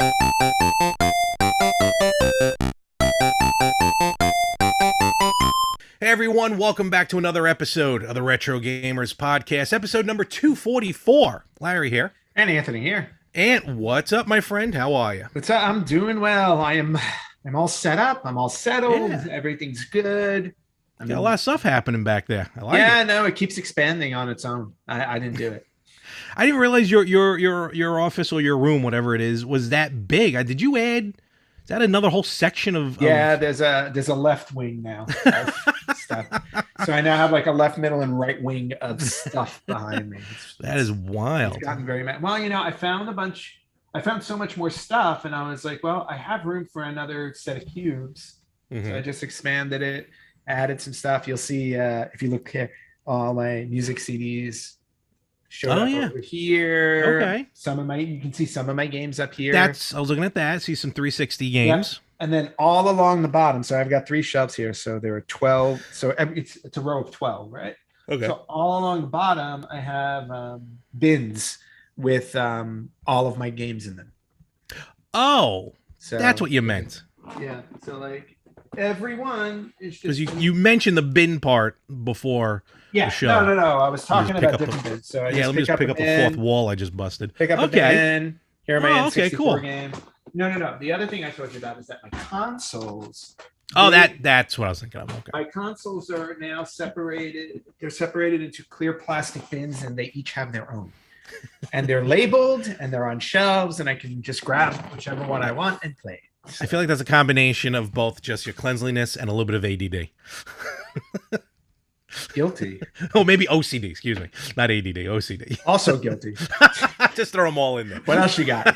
Hey everyone, welcome back to another episode of the Retro Gamers Podcast, episode number 244. Larry here. And Anthony here. And what's up, my friend? How are you? What's up? I'm doing well. I'm all set up. I'm all settled. Yeah. Everything's good. Got a lot of stuff happening back there. I like it. No, it keeps expanding on its own. I didn't do it. I didn't realize your office or your room, whatever it is, was that big. Did you add? Is that another whole section of? Yeah, there's a left wing now. Stuff. So I now have like a left, middle, and right wing of stuff behind me. That is wild. It's gotten very mad. Well, I found I found so much more stuff, and I was like, well, I have room for another set of cubes. Mm-hmm. So I just expanded it, added some stuff. You'll see if you look here, all my music CDs showed up over here. Okay. You can see some of my games up here. I was looking at that. See some 360 games. Yep. And then all along the bottom, so I've got 3 shelves here. So there are 12. So it's a row of 12, right? Okay. So all along the bottom, I have bins with all of my games in them. Oh, so that's what you meant. Yeah. So like everyone is just because you mentioned the bin part before. Yeah. The show. No. I was talking about different bins. So let me just pick up a fourth wall I just busted. Pick up a bin. Here are my N64 cool. games. No. The other thing I told you about is that my consoles. That's what I was thinking of. Okay. My consoles are now separated. They're separated into clear plastic bins, and they each have their own. And they're labeled, and they're on shelves, and I can just grab whichever one I want and play. So. I feel like that's a combination of both just your cleanliness and a little bit of ADD. Guilty. Oh, maybe OCD. Excuse me, not ADD. OCD. Also guilty. Just throw them all in there. What else you got?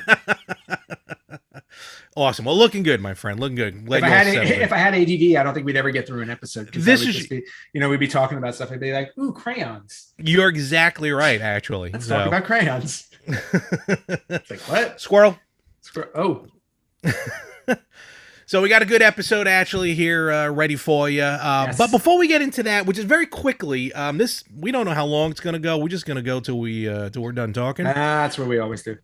Awesome. Well, looking good, my friend. Looking good. If I had ADD, I don't think we'd ever get through an episode. This is, we'd be talking about stuff. I'd be like, "Ooh, crayons." You're exactly right. Actually, let's talk about crayons. It's like what? Squirrel. Oh. So we got a good episode actually here ready for you. Yes. But before we get into that, which is very quickly, we don't know how long it's going to go. We're just going to go till we're done talking. That's what we always do.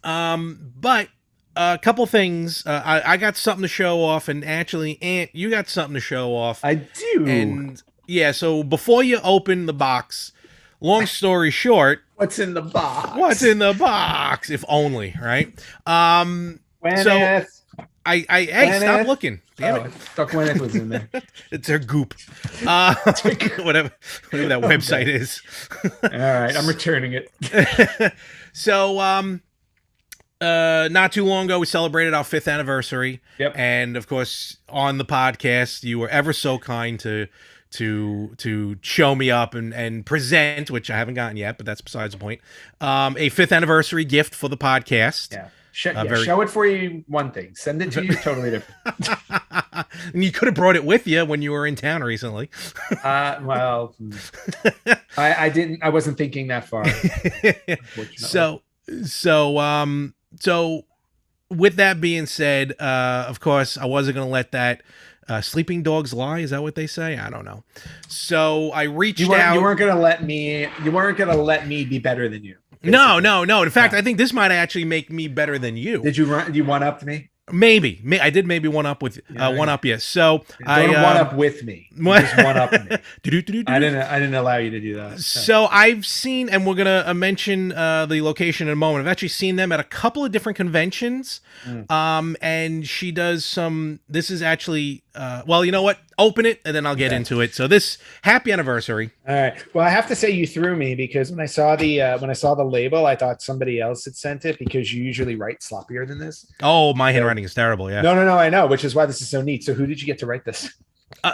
But a couple things. I got something to show off, and actually, Ant, you got something to show off. I do. And yeah, so before you open the box, long story short, what's in the box? What's in the box? If only, right? Hey, stop looking. Damn it. I thought Gwyneth was in there. It's her goop. Whatever that website is. All right, I'm returning it. So, not too long ago, we celebrated our 5th anniversary. Yep. And of course, on the podcast, you were ever so kind to show me up and present, which I haven't gotten yet, but that's besides the point. A 5th anniversary gift for the podcast. Yeah. Show it for you, one thing. Send it to you, totally different. And you could have brought it with you when you were in town recently. Well, I didn't. I wasn't thinking that far. So with that being said, of course, I wasn't going to let that sleeping dogs lie. Is that what they say? I don't know. So I reached out. You weren't going to let me be better than you. Basically. No. In fact, I think this might actually make me better than you. Did you one up to me? Maybe. I did maybe one up with one up. Yes. So don't one up with me. Just one up me. I didn't allow you to do that. So I've seen, and we're gonna mention the location in a moment. I've actually seen them at a couple of different conventions. And she does some. This is actually. Well, you know what? Open it, and then I'll get into it. So this happy anniversary. All right. Well, I have to say you threw me because when I saw the label, I thought somebody else had sent it because you usually write sloppier than this. Oh, my handwriting is terrible. Yeah. No, I know, which is why this is so neat. So who did you get to write this?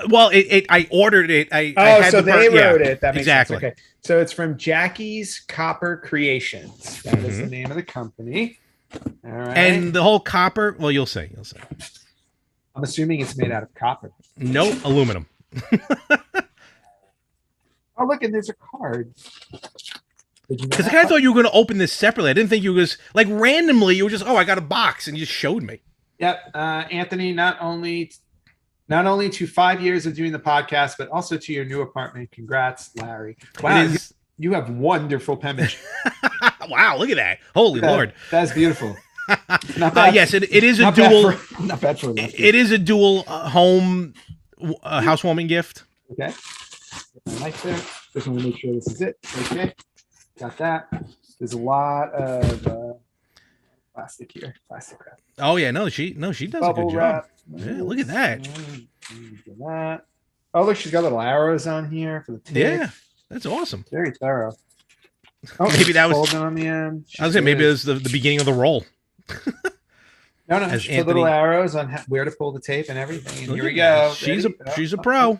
Well, I ordered it. I had so they wrote it. That makes exactly. sense. Okay. So it's from Jackie's Copper Creations. That is the name of the company. All right. And the whole copper. Well, you'll see. I'm assuming it's made out of copper. Nope, aluminum. Oh, look, and there's a card. Because I kind of thought you were going to open this separately. I didn't think you was like randomly. You were just, I got a box, and you just showed me. Yep, Anthony. Not only to 5 years of doing the podcast, but also to your new apartment. Congrats, Larry. Wow, you have wonderful penmanship. Wow, look at that! Holy Lord, that's beautiful. Not bad. Yes, it is a Not dual. not bad for It is a dual home housewarming gift. Okay. Nice there. Just want to make sure this is it. Okay. Got that. There's a lot of plastic here. Plastic wrap. Oh yeah, no, she does Bubble a good wrap. job. Yeah, look at that. That. Oh, look, she's got little arrows on here for the tip. Yeah, that's awesome. Very thorough. Oh, Maybe that was folded on the end. I was saying maybe it was the beginning of the roll. No, as she put little arrows on where to pull the tape and everything. And Look here we at go. She's a pro.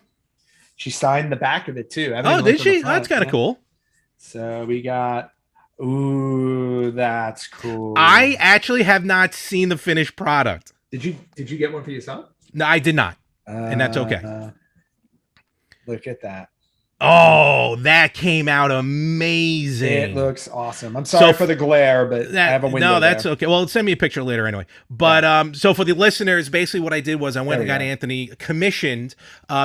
She signed the back of it too. Oh, did she? Oh, that's kind of cool. So we got. Ooh, that's cool. I actually have not seen the finished product. Did you get one for yourself? No, I did not, and that's okay. Look at that. Oh, that came out amazing. It looks awesome. I'm sorry for the glare, but I have a window. No, that's okay. Well, send me a picture later anyway. But so for the listeners, basically what I did was I went and got Anthony commissioned.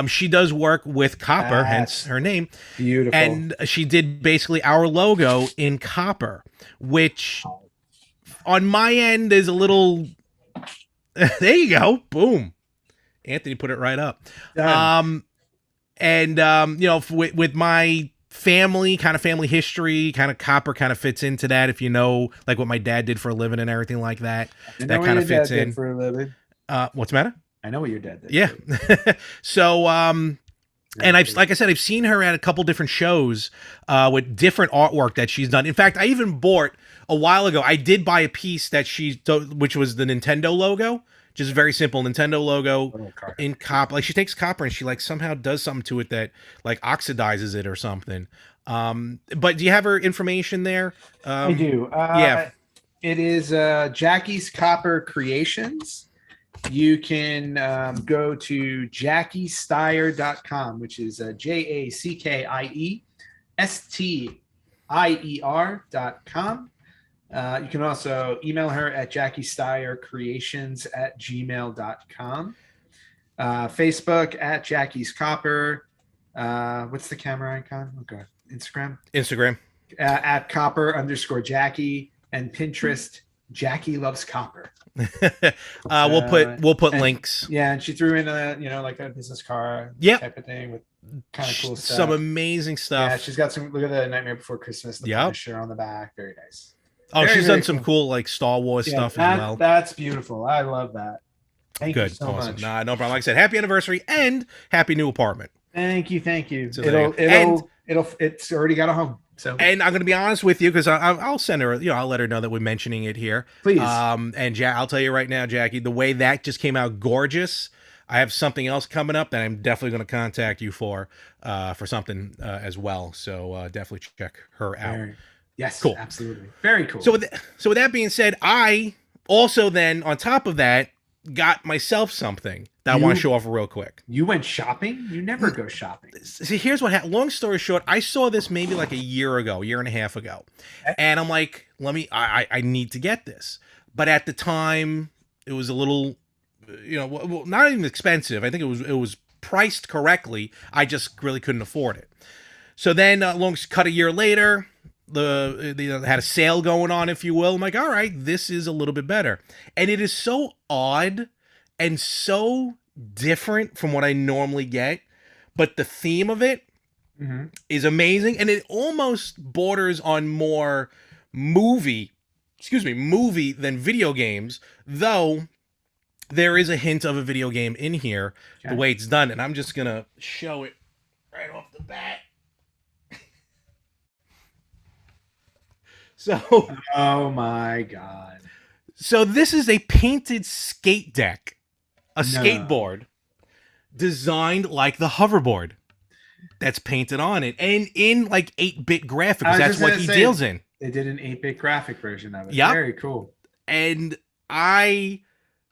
She does work with copper, hence her name. Beautiful. And she did basically our logo in copper, which on my end is a little. There you go. Boom. Anthony put it right up. Done. And you know, with my family history, kind of copper kind of fits into that. If you know, like what my dad did for a living and everything like that, that kind of fits in. For a living. What's the matter? I know what your dad did. Yeah. So, and like I said, I've seen her at a couple different shows with different artwork that she's done. In fact, I even bought a while ago. I did buy a piece that which was the Nintendo logo. Just very simple Nintendo logo in copper. Like she takes copper and she like somehow does something to it that like oxidizes it or something. But do you have her information there? I do. Yeah. It is Jackie's Copper Creations. You can go to JackieSteier.com, which is JackieSteier.com. You can also email her at JackieSteyerCreations@gmail.com. Facebook at Jackie's Copper. What's the camera icon? Oh God. Instagram. At Copper_Jackie, and Pinterest Jackie Loves Copper. We'll put links. Yeah, and she threw in like a business card type of thing with kind of cool stuff. Some amazing stuff. Yeah, she's got some. Look at the Nightmare Before Christmas. The Punisher on the back. Very nice. Oh, she's done some cool like Star Wars stuff as well. That's beautiful. I love that. Thank you so much. Nah, no problem. Like I said, happy anniversary and happy new apartment. Thank you. So it's already got a home. So, and I'm going to be honest with you because I'll send her. I'll let her know that we're mentioning it here. Please. And I'll tell you right now, Jackie, the way that just came out gorgeous. I have something else coming up that I'm definitely going to contact you for something as well. So definitely check her out. Yes, cool. Absolutely. Very cool. So with that being said, I also then, on top of that, got myself something that I want to show off real quick. You went shopping? You never go shopping. See, here's what happened. Long story short, I saw this maybe like a year and a half ago. And I'm like, I need to get this. But at the time, it was a little, not even expensive. I think it was priced correctly. I just really couldn't afford it. So then, cut a year later, they had a sale going on, if you will. I'm like, all right, this is a little bit better. And it is so odd and so different from what I normally get, but the theme of it is amazing, and it almost borders on more movie than video games, though there is a hint of a video game in here, the way it's done, and I'm just gonna show it right off the bat. So, oh my God. So this is a painted skate deck, skateboard designed like the hoverboard that's painted on it and in like 8-bit graphics. That's what he deals in. They did an 8-bit graphic version of it. Yep. Very cool. And I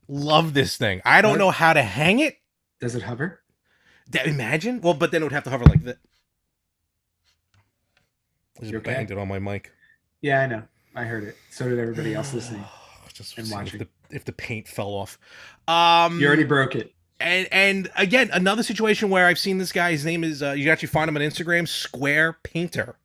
love this thing. I don't know how to hang it. Does it hover? Imagine. Well, but then it would have to hover like that. I just banged it on my mic. Yeah, I know. I heard it. So did everybody else listening and watching. If the paint fell off. You already broke it. And again, another situation where I've seen this guy. His name is, you can actually find him on Instagram, Square Painter.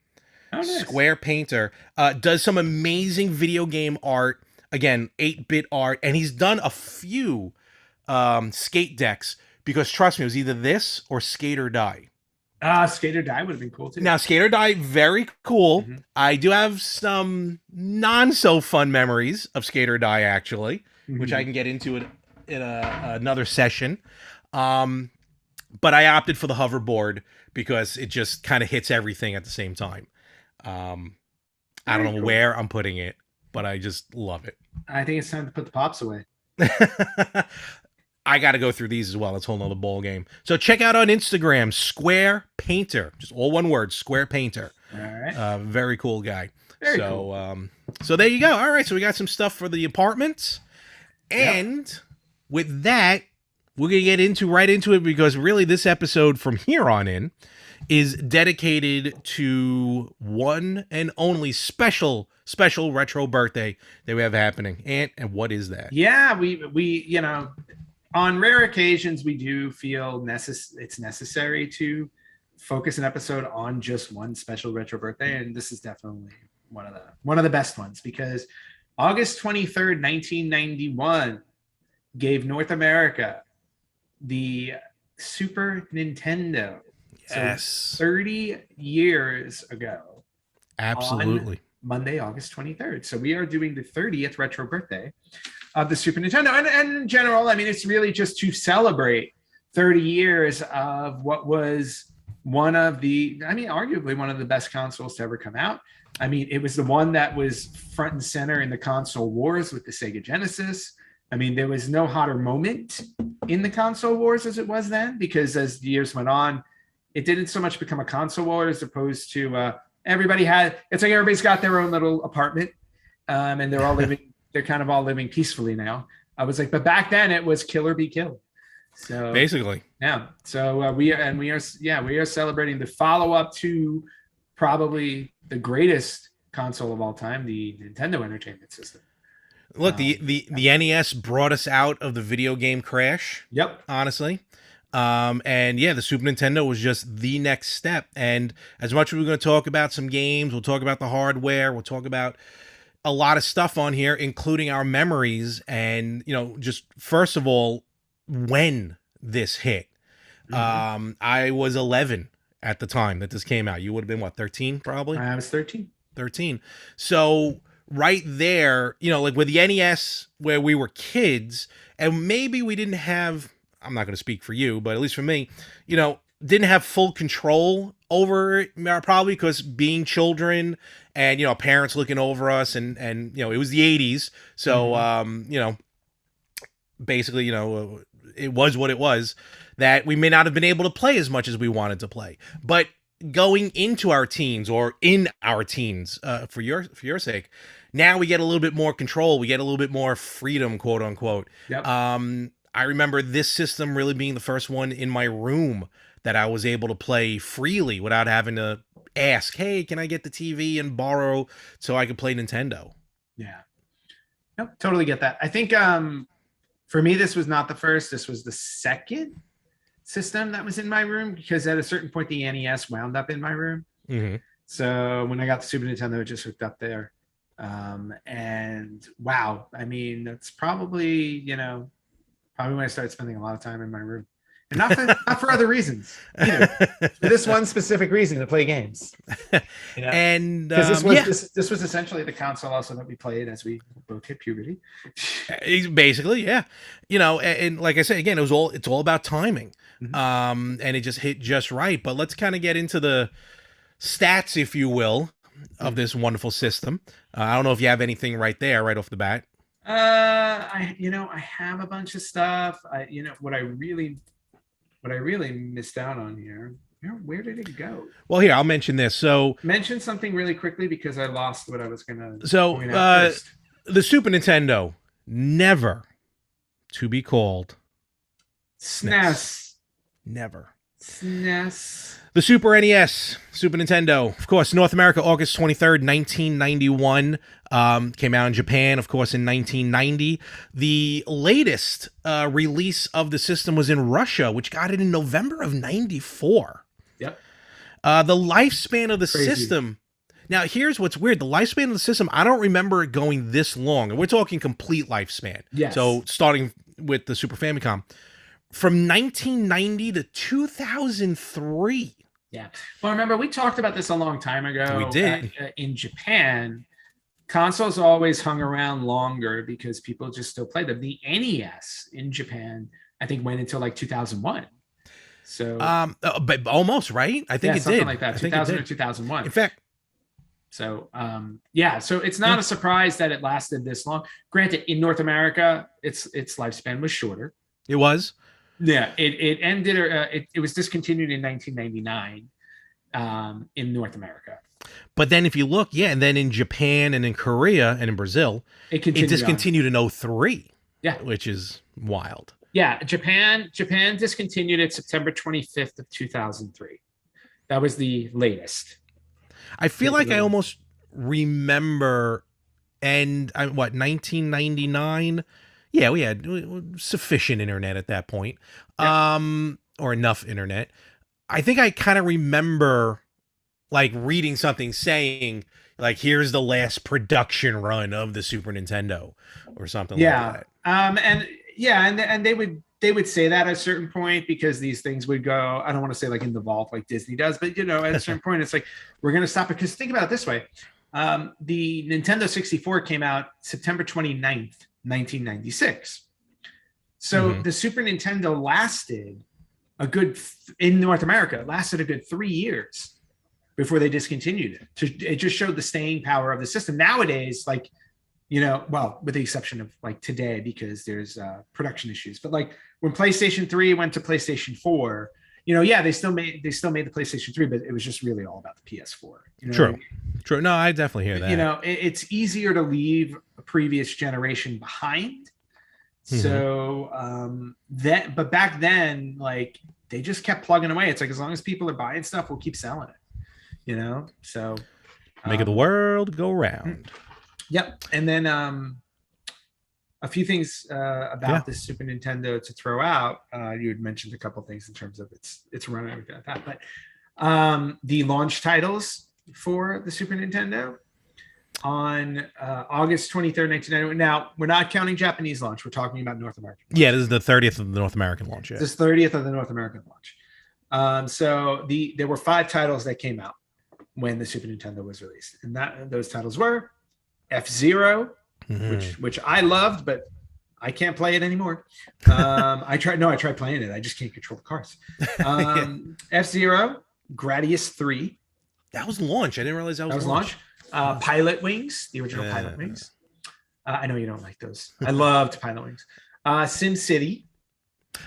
Oh, nice. Square Painter. Does some amazing video game art. again, 8-bit art, and he's done a few skate decks because trust me, it was either this or Skate or Die. Skate or Die would have been cool too. Now, Skate or Die, very cool. Mhm. I do have some non so fun memories of Skate or Die, actually, which I can get into in another session. But I opted for the hoverboard because it just kind of hits everything at the same time. I don't know where I'm putting it, but I just love it. I think it's time to put the pops away. I got to go through these as well. It's a whole nother ball game. So check out on Instagram, Square Painter. Just all one word, Square Painter. All right. Very cool guy. Very cool. So there you go. All right. So we got some stuff for the apartments. And with that, we're going to get right into it because really this episode from here on in is dedicated to one and only special retro birthday that we have happening. And what is that? Yeah, we on rare occasions we do feel it's necessary to focus an episode on just one special retro birthday, and this is definitely one of the best ones because August 23rd, 1991 gave North America the Super Nintendo. Yes. So 30 years ago. Absolutely. Monday, August 23rd. So we are doing the 30th retro birthday of the Super Nintendo. And in general, I mean, it's really just to celebrate 30 years of what was arguably one of the best consoles to ever come out. I mean, it was the one that was front and center in the console wars with the Sega Genesis. I mean, there was no hotter moment in the console wars as it was then, because as the years went on, it didn't so much become a console war as opposed to everybody's got their own little apartment, and they're all living. They're kind of all living peacefully now. I was like, but back then it was kill or be killed. So basically, yeah. So we are celebrating the follow up to probably the greatest console of all time, the Nintendo Entertainment System. Look, the NES brought us out of the video game crash. Yep. Honestly. And yeah, the Super Nintendo was just the next step. And as much as we're going to talk about some games, we'll talk about the hardware, we'll talk about a lot of stuff on here, including our memories. And, just first of all, when this hit, I was 11 at the time that this came out. You would have been, 13 probably? I was 13. 13. So right there, like with the NES, where we were kids, and maybe we didn't have, I'm not going to speak for you, but at least for me, didn't have full control over it, probably because being children and, parents looking over us and it was the 80s. So, basically, it was what it was, that we may not have been able to play as much as we wanted to play. But going into our teens or in our teens, for your sake, now we get a little bit more control. We get a little bit more freedom, quote unquote. Yep. I remember this system really being the first one in my room that I was able to play freely without having to ask, hey, can I get the TV and borrow so I could play Nintendo? Yeah. Nope, totally get that. I think for me, this was not the first. This was the second system that was in my room, because at a certain point, the NES wound up in my room. Mm-hmm. So when I got the Super Nintendo, it just hooked up there. And wow, I mean, that's probably when I started spending a lot of time in my room, and not for other reasons either. For this one specific reason, to play games. And because this was essentially the console also that we played as we both hit puberty. Basically, yeah. And like I said again, it's all about timing. Mm-hmm. And it just hit just right. But let's kind of get into the stats, if you will, of this wonderful system. I don't know if you have anything right off the bat. I have a bunch of stuff. What I really missed out on here. Where did it go? Well, here, I'll mention this. So mention something really quickly because I lost what I was gonna. So the Super Nintendo, never to be called SNES. Never. SNES. The Super NES, Super Nintendo, of course, North America, August 23rd, 1991. Came out in Japan, of course, in 1990. The latest release of the system was in Russia, which got it in November of 94. Yep. The lifespan of the system Now, here's what's weird. The lifespan of the system, I don't remember it going this long. And we're talking complete lifespan. Yes. So starting with the Super Famicom. From 1990 to 2003. Yeah. Well, remember, we talked about this a long time ago. We did. In Japan, consoles always hung around longer because people just still played them. The NES in Japan, I think, went until like 2001. So, but almost, right? I think it something did. like that, 2000 or 2001. In fact, so yeah, so it's not a surprise that it lasted this long. Granted, in North America, its lifespan was shorter. It was. Yeah, it ended. It was discontinued in 1999 in North America. But then, if you look, and then in Japan and in Korea and in Brazil, it discontinued in 03. Yeah, which is wild. Yeah, Japan discontinued it September 25th of 2003. That was the latest. I feel like I almost remember, and 1999. Yeah, we had sufficient internet at that point, or enough internet. I think I kind of remember, like, reading something saying, like, here's the last production run of the Super Nintendo, or something like that. And they would say that at a certain point because these things would go, I don't want to say like in the vault like Disney does, but at a certain point it's like, we're going to stop it. Because think about it this way. The Nintendo 64 came out September 29th, 1996. So the Super Nintendo lasted in North America, lasted a good 3 years before they discontinued it. It just showed the staying power of the system. Nowadays, like, well, with the exception of like today, because there's production issues, but like when PlayStation 3 went to PlayStation 4, they still made the PlayStation 3, but it was just really all about the PS4. True. No, I definitely hear that. It's easier to leave a previous generation behind. So but back then, like, they just kept plugging away. It's like, as long as people are buying stuff, we'll keep selling it. So making the world go round. Yep. And then a few things about the Super Nintendo to throw out. You had mentioned a couple things in terms of its run and everything like that. But the launch titles for the Super Nintendo on August 23rd, 1991. Now, we're not counting Japanese launch. We're talking about North American launch. Yeah, this is the 30th of the North American launch. Yeah. This is 30th of the North American launch. So there were 5 titles that came out when the Super Nintendo was released. And those titles were F-Zero, which I loved, but I can't play it anymore. I tried playing it. I just can't control the cars. F-Zero, Gradius 3. That was launch. I didn't realize that was launch. Pilot Wings, the original Pilot Wings. I know you don't like those. I loved Pilot Wings. Sim City.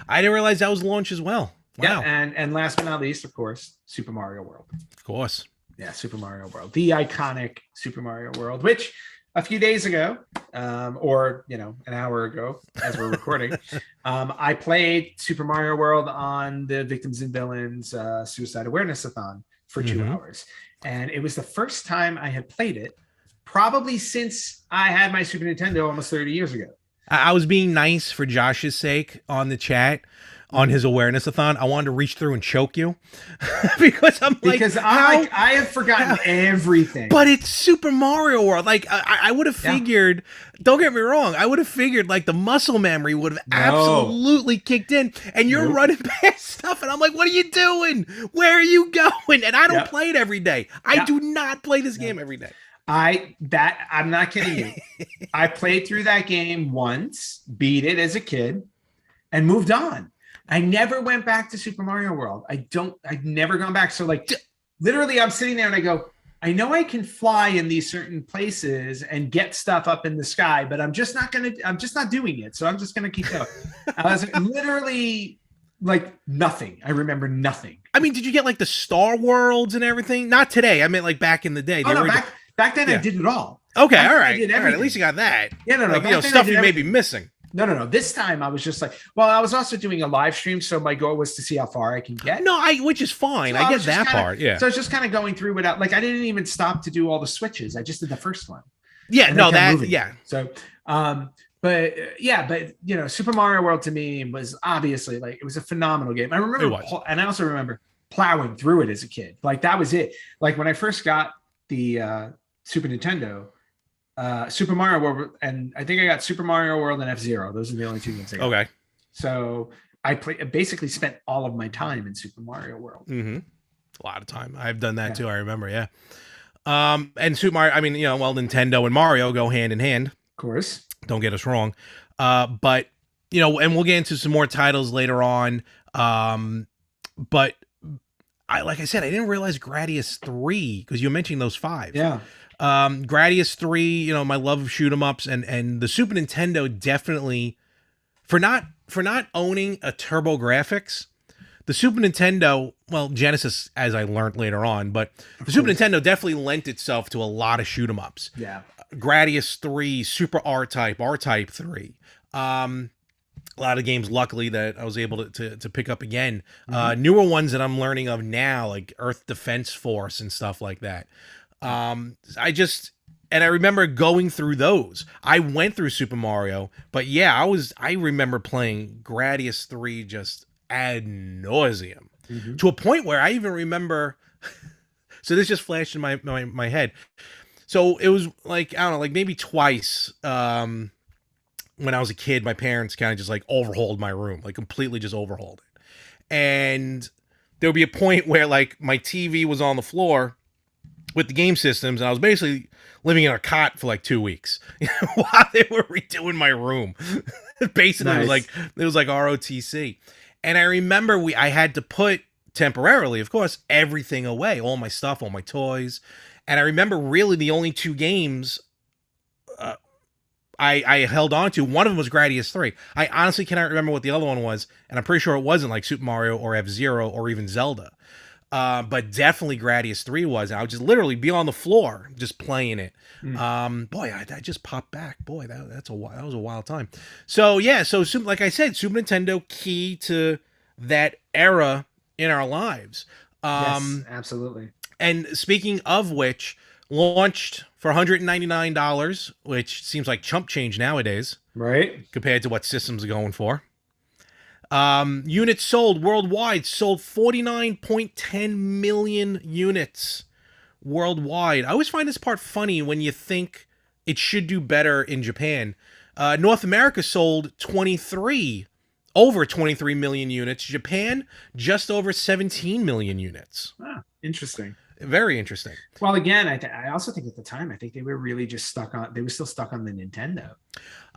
I didn't realize that was launch as well. Wow. Yeah, and last but not least, of course, Super Mario World. Of course. Yeah, Super Mario World. The iconic Super Mario World, which a few days ago, or an hour ago as we're recording, I played Super Mario World on the Victims and Villains Suicide Awareness-a-thon for 2 hours. And it was the first time I had played it, probably since I had my Super Nintendo almost 30 years ago. I was being nice for Josh's sake on the chat. On his awareness-a-thon, I wanted to reach through and choke you because I have forgotten everything. But it's Super Mario World. Like, I would have figured. Don't get me wrong. I would have figured like the muscle memory would have absolutely kicked in, and you're running past stuff, and I'm like, "What are you doing? Where are you going?" And I don't play it every day. I do not play this game every day. I'm not kidding you. I played through that game once, beat it as a kid, and moved on. I never went back to Super Mario World. I've never gone back. So like literally I'm sitting there and I go, I know I can fly in these certain places and get stuff up in the sky, but I'm just not doing it. So I'm just going to keep going. I was literally like nothing. I remember nothing. I mean, did you get like the Star Worlds and everything? Not today. I meant like back in the day. Back then I did it all. Okay. All right. At least you got that. Yeah, no. Like, stuff you may be missing. No. This time I was just like, I was also doing a live stream, so my goal was to see how far I can get. Which is fine. So I get that part. Yeah. So I was just kind of going through without, like, I didn't even stop to do all the switches. I just did the first one. Yeah. Yeah. So, but Super Mario World to me was obviously like it was a phenomenal game. I remember, and I also remember plowing through it as a kid. Like that was it. Like when I first got the Super Nintendo, Super Mario World, and I think I got Super Mario World and F-Zero. Those are the only two games I got. Okay. So I basically spent all of my time in Super Mario World. Mm-hmm. A lot of time. I've done that too. I remember. Yeah. And Super Mario. I mean, well, Nintendo and Mario go hand in hand. Of course. Don't get us wrong. But and we'll get into some more titles later on. But like I said, I didn't realize Gradius 3 because you're mentioning those 5. Yeah. Gradius 3, my love of shoot 'em ups, and the Super Nintendo definitely for not owning a TurboGrafx. The Super Nintendo, well, Genesis, as I learned later on, but the Super Nintendo definitely lent itself to a lot of shoot 'em ups. Yeah. Gradius 3, Super R-Type, R-Type 3. A lot of games, luckily, that I was able to pick up again. Newer ones that I'm learning of now, like Earth Defense Force and stuff like that. I remember going through those. I went through Super Mario, but yeah, I remember playing Gradius 3 just ad nauseum to a point where I even remember. So this just flashed in my head. So it was like, I don't know, like maybe twice when I was a kid, my parents kind of just like overhauled my room, like completely just overhauled it. And there would be a point where like my TV was on the floor with the game systems, and I was basically living in a cot for like 2 weeks while they were redoing my room. Basically, nice. it was like ROTC. And I remember I had to put temporarily, of course, everything away, all my stuff, all my toys. And I remember really the only 2 games I held on to. One of them was Gradius 3. I honestly cannot remember what the other one was, and I'm pretty sure it wasn't like Super Mario or F-Zero or even Zelda. But definitely Gradius 3 was. I would just literally be on the floor just playing it. Boy, I just popped back. Boy, that was a wild time. So yeah, like I said, Super Nintendo, key to that era in our lives. Yes, absolutely. And speaking of which, launched for $199, which seems like chump change nowadays, right? Compared to what systems are going for. Units sold worldwide, sold 49.10 million units worldwide. I always find this part funny when you think it should do better in Japan. North America sold over 23 million units. Japan, just over 17 million units. Ah, interesting. Very interesting. Well, again, I also think at the time, I think they were really just they were still stuck on the Nintendo.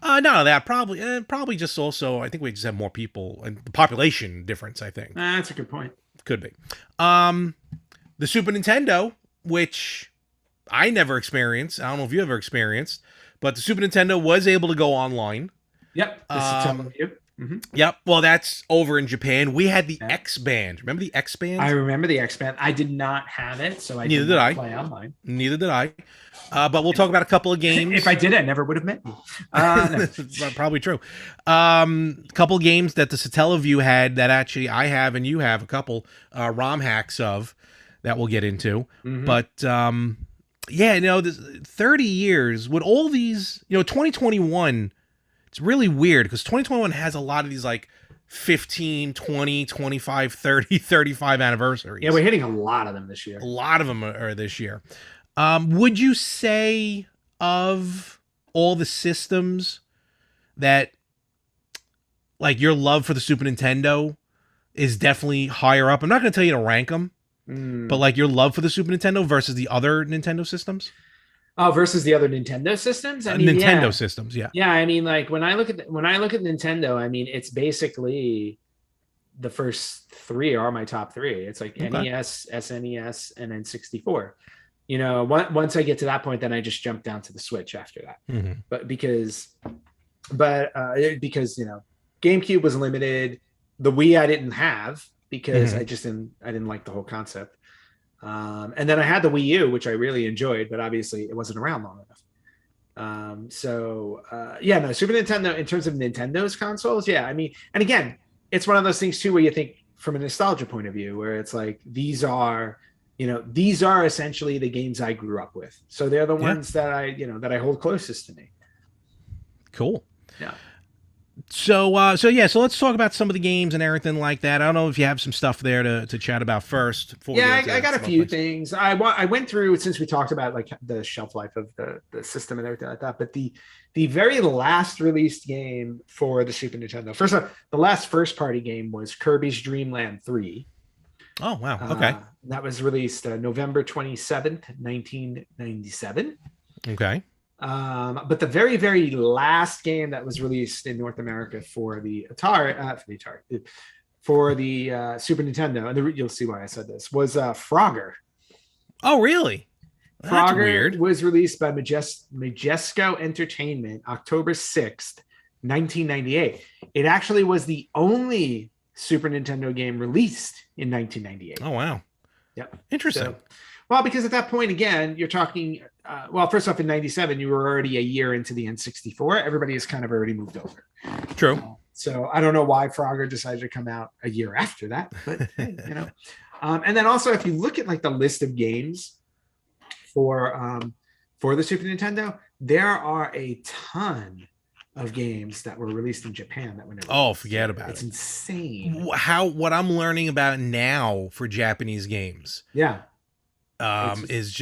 No, that probably just also, I think we just have more people and the population difference, I think. That's a good point. Could be. The Super Nintendo, which I never experienced. I don't know if you ever experienced, but the Super Nintendo was able to go online. Yep. Yep. Well, that's over in Japan. We had the X Band. Remember the X Band? I remember the X Band. I did not have it, so Neither did I. Play online. Neither did I. But we'll talk about a couple of games. If I did, I never would have met you. No. Probably true. A couple of games that the Satellaview had that actually I have and you have a couple ROM hacks of that we'll get into. But yeah, this 30 years with all these, 2021. It's really weird because 2021 has a lot of these like 15, 20, 25, 30, 35 anniversaries. Yeah, we're hitting a lot of them this year. A lot of them are this year. Would you say of all the systems that like your love for the Super Nintendo is definitely higher up? I'm not going to tell you to rank them, but like your love for the Super Nintendo versus the other Nintendo systems? Oh, versus the other Nintendo systems? I mean, Nintendo systems, yeah. Yeah, I mean, like when I look at Nintendo, I mean, it's basically the first 3 are my top 3. It's like NES, SNES, and then 64. Once I get to that point, then I just jump down to the Switch after that. But because GameCube was limited, the Wii I didn't have because I didn't like the whole concept. And then I had the Wii U, which I really enjoyed, but obviously it wasn't around long enough. Super Nintendo, in terms of Nintendo's consoles, yeah, I mean, and again, it's one of those things too where you think from a nostalgia point of view, where it's like these are essentially the games I grew up with. So they're the ones that I hold closest to me. Cool. Yeah. So yeah, so let's talk about some of the games and everything like that. I don't know if you have some stuff there to chat about first before we Yeah, get into I got a some other few things. things. I went through, since we talked about like the shelf life of the system and everything like that. But the very last released game for the Super Nintendo, first off, the last first party game was Kirby's Dream Land 3. Oh wow, okay, That was released November 27th, 1997. okay. But the very, very last game that was released in North America for the Super Nintendo, and you'll see why I said this, was Frogger. Oh really? That's Frogger weird. was released by Majesco Entertainment October 6th, 1998. It actually was the only Super Nintendo game released in 1998. Oh wow. Yep. Interesting. So, well, because at that point, again, you're talking, well, first off, in 97, you were already a year into the N64. Everybody has kind of already moved over. True. So I don't know why Frogger decided to come out a year after that, but hey, you know. And then also, if you look at like the list of games for the Super Nintendo, there are a ton of games that were released in Japan that were never. Oh, forget about it's it. It's insane. What I'm learning about now for Japanese games, yeah, is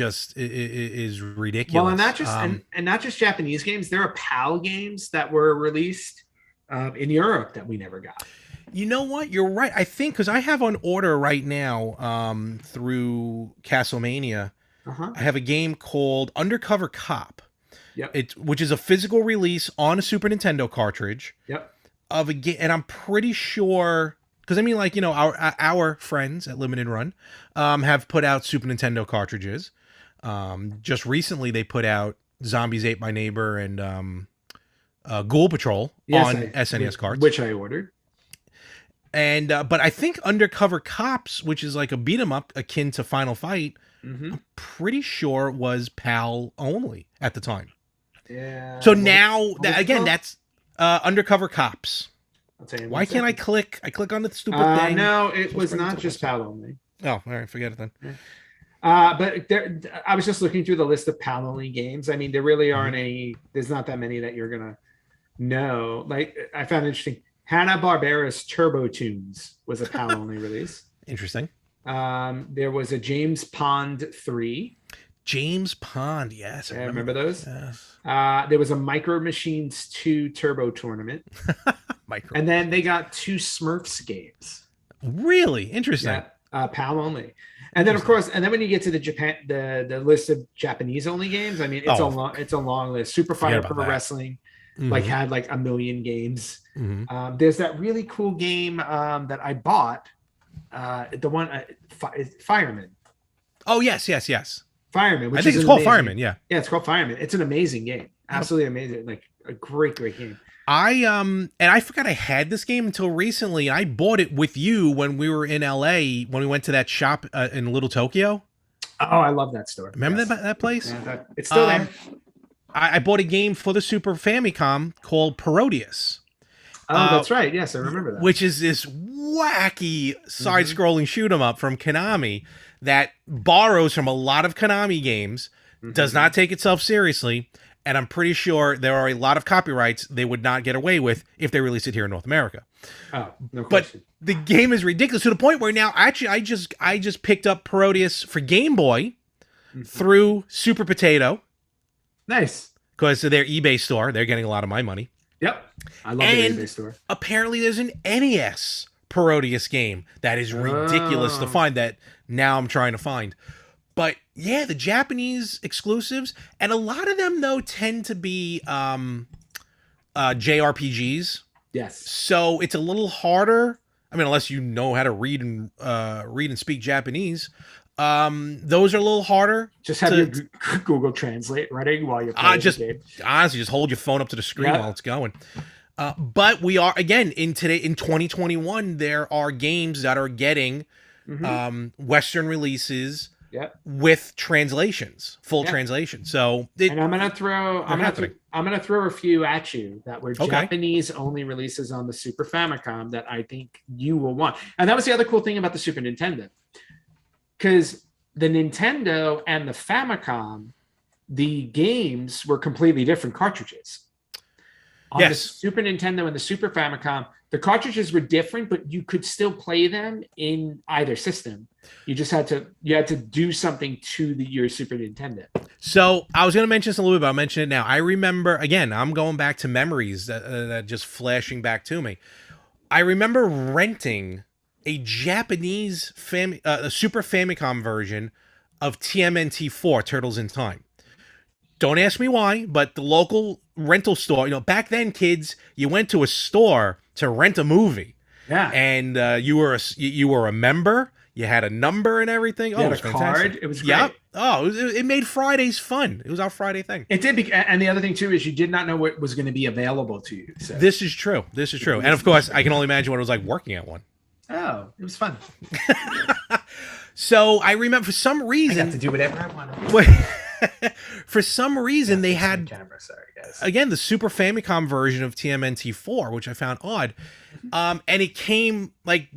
ridiculous. Well, and not just and not just Japanese games. There are PAL games that were released in Europe that we never got. You know what? You're right. I think because I have on order right now through Castlemania, I have a game called Undercover Cop. Yep. Which is a physical release on a Super Nintendo cartridge. Yep. Of a game, and I'm pretty sure because I mean, like, you know, our friends at Limited Run have put out Super Nintendo cartridges. Just recently, they put out Zombies Ate My Neighbor and Ghoul Patrol on SNES carts, which I ordered. And but I think Undercover Cops, which is like a beat 'em up akin to Final Fight, I'm pretty sure was PAL only at the time. Yeah. So now, that's Undercover Cops. I'll tell you. Why can't I click? I click on the stupid thing. No, it was not just PAL only. Oh, all right, forget it then. But I was just looking through the list of PAL only games. I mean, there really aren't any. There's not that many that you're gonna know. Like, I found it interesting. Hanna-Barbera's Turbo Tunes was a PAL only release. Interesting. There was a James Pond 3. James Pond, yes. I remember those. Yes. There was a Micro Machines 2 Turbo Tournament. And then they got 2 Smurfs games. Really? Interesting. Yeah, PAL only. And then, of course, and then when you get to the list of Japanese only games, I mean, it's a long list. Super Fighter Pro Wrestling had like 1 million games. There's that really cool game that I bought, the one Fireman. Oh yes. Fireman. Which I think it's called Fireman. Yeah, it's called Fireman. It's an amazing game. Absolutely amazing. Like a great game. And I forgot I had this game until recently. I bought it with you when we were in LA when we went to that shop in Little Tokyo. Oh, I love that store. Remember that place? Yeah, it's still there. I bought a game for the Super Famicom called Parodius. Oh, that's right. Yes, I remember that. Which is this wacky side-scrolling shoot 'em up from Konami that borrows from a lot of Konami games, does not take itself seriously, and I'm pretty sure there are a lot of copyrights they would not get away with if they released it here in North America. Oh, no question. But the game is ridiculous to the point where now actually I just picked up Parodius for Game Boy through Super Potato. Nice. Because of their eBay store, they're getting a lot of my money. Yep. I love the eBay store. Apparently there's an NES Parodius game that is ridiculous to find that now I'm trying to find. But yeah, the Japanese exclusives, and a lot of them though tend to be JRPGs. Yes. So it's a little harder. I mean, unless you know how to read and speak Japanese. Those are a little harder. Just have your Google Translate running while you're playing the game. Honestly, just hold your phone up to the screen while it's going. But we are, again, in 2021, there are games that are getting Western releases with translations, full translations. So, and I'm gonna throw a few at you that were Japanese only releases on the Super Famicom that I think you will want. And that was the other cool thing about the Super Nintendo, because the Nintendo and the Famicom, the games were completely different cartridges. On the Super Nintendo and the Super Famicom, the cartridges were different, but you could still play them in either system. You just had to do something to your Super Nintendo. So I was going to mention this a little bit, but I'll mention it now. I remember, again, I'm going back to memories that just flashing back to me. I remember renting a Japanese a Super Famicom version of TMNT4, Turtles in Time. Don't ask me why, but the local rental store, back then, kids, you went to a store to rent a movie. Yeah. And you were a member. You had a number and everything. You had a card. It was great. Yep. Oh, it made Fridays fun. It was our Friday thing. It did. And the other thing, too, is you did not know what was going to be available to you. So. This is true. And, of course, I can only imagine what it was like working at one. Oh, it was fun. So I remember for some reason. I got to do whatever I wanted. For some reason, they had, sorry, guys. Again, the Super Famicom version of TMNT4, which I found odd. And it came like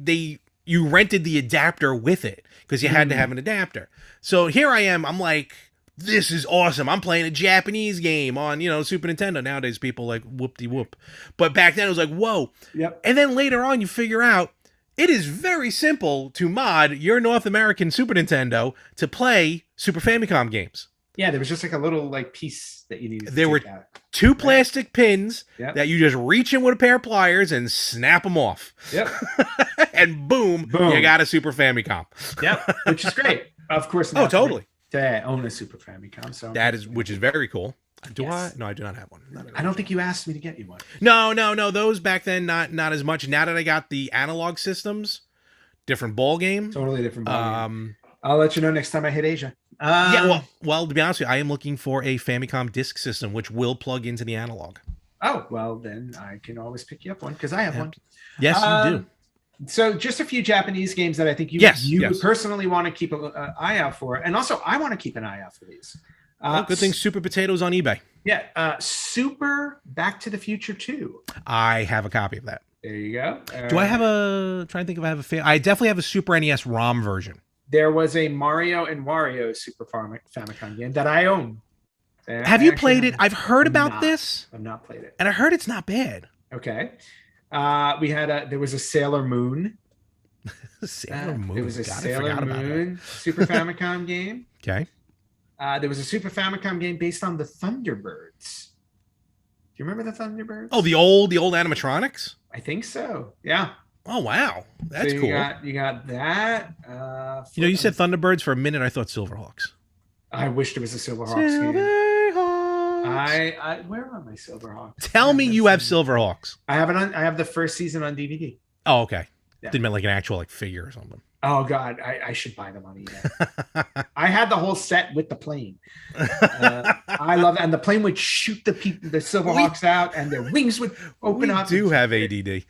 you rented the adapter with it because you had to have an adapter. So here I am. I'm like, this is awesome. I'm playing a Japanese game on, Super Nintendo. Nowadays, people like whoop-de-whoop. But back then, it was like, whoa. Yep. And then later on, you figure out it is very simple to mod your North American Super Nintendo to play Super Famicom games. Yeah, there was just like a little piece that you needed to There were out. 2 plastic pins that you just reach in with a pair of pliers and snap them off. Yep. And boom, you got a Super Famicom. Yep, which is great. Of course. Oh, totally. To own a Super Famicom. So which is very cool. Do I? No, I do not have one. I don't think you asked me to get you one. No. Those back then, not as much. Now that I got the analog systems, different ball game. Totally different ball game. I'll let you know next time I hit Asia. Well, to be honest with you, I am looking for a Famicom disk system, which will plug into the analog. Oh, well, then I can always pick you up one because I have one. Yes, you do. So just a few Japanese games that I think you personally want to keep an eye out for. And also, I want to keep an eye out for these. Good thing Super Potatoes on eBay. Yeah. Super Back to the Future 2. I have a copy of that. There you go. Do I have trying to think if I have I definitely have a Super NES ROM version. There was a Mario and Wario Super Famicom game that I own. Have you played it? I've heard about this. I've not played it. And I heard it's not bad. Okay. There was a Sailor Moon. Sailor Moon. It was a Sailor Moon Super Famicom game. Okay. There was a Super Famicom game based on the Thunderbirds. Do you remember the Thunderbirds? Oh, the old animatronics? I think so. Yeah. Oh, wow. That's cool. You got that. You said Thunderbirds for a minute. I thought Silverhawks. I wish there was a Silverhawks game. Where are my Silverhawks? Tell me you have Silverhawks. I have it I have the first season on DVD. Oh, okay. Yeah. Didn't mean like an actual figure or something. Oh God, I should buy them on eBay. I had the whole set with the plane. I love it, and the plane would shoot the Silverhawks out, and their wings would open up. We do have ADD.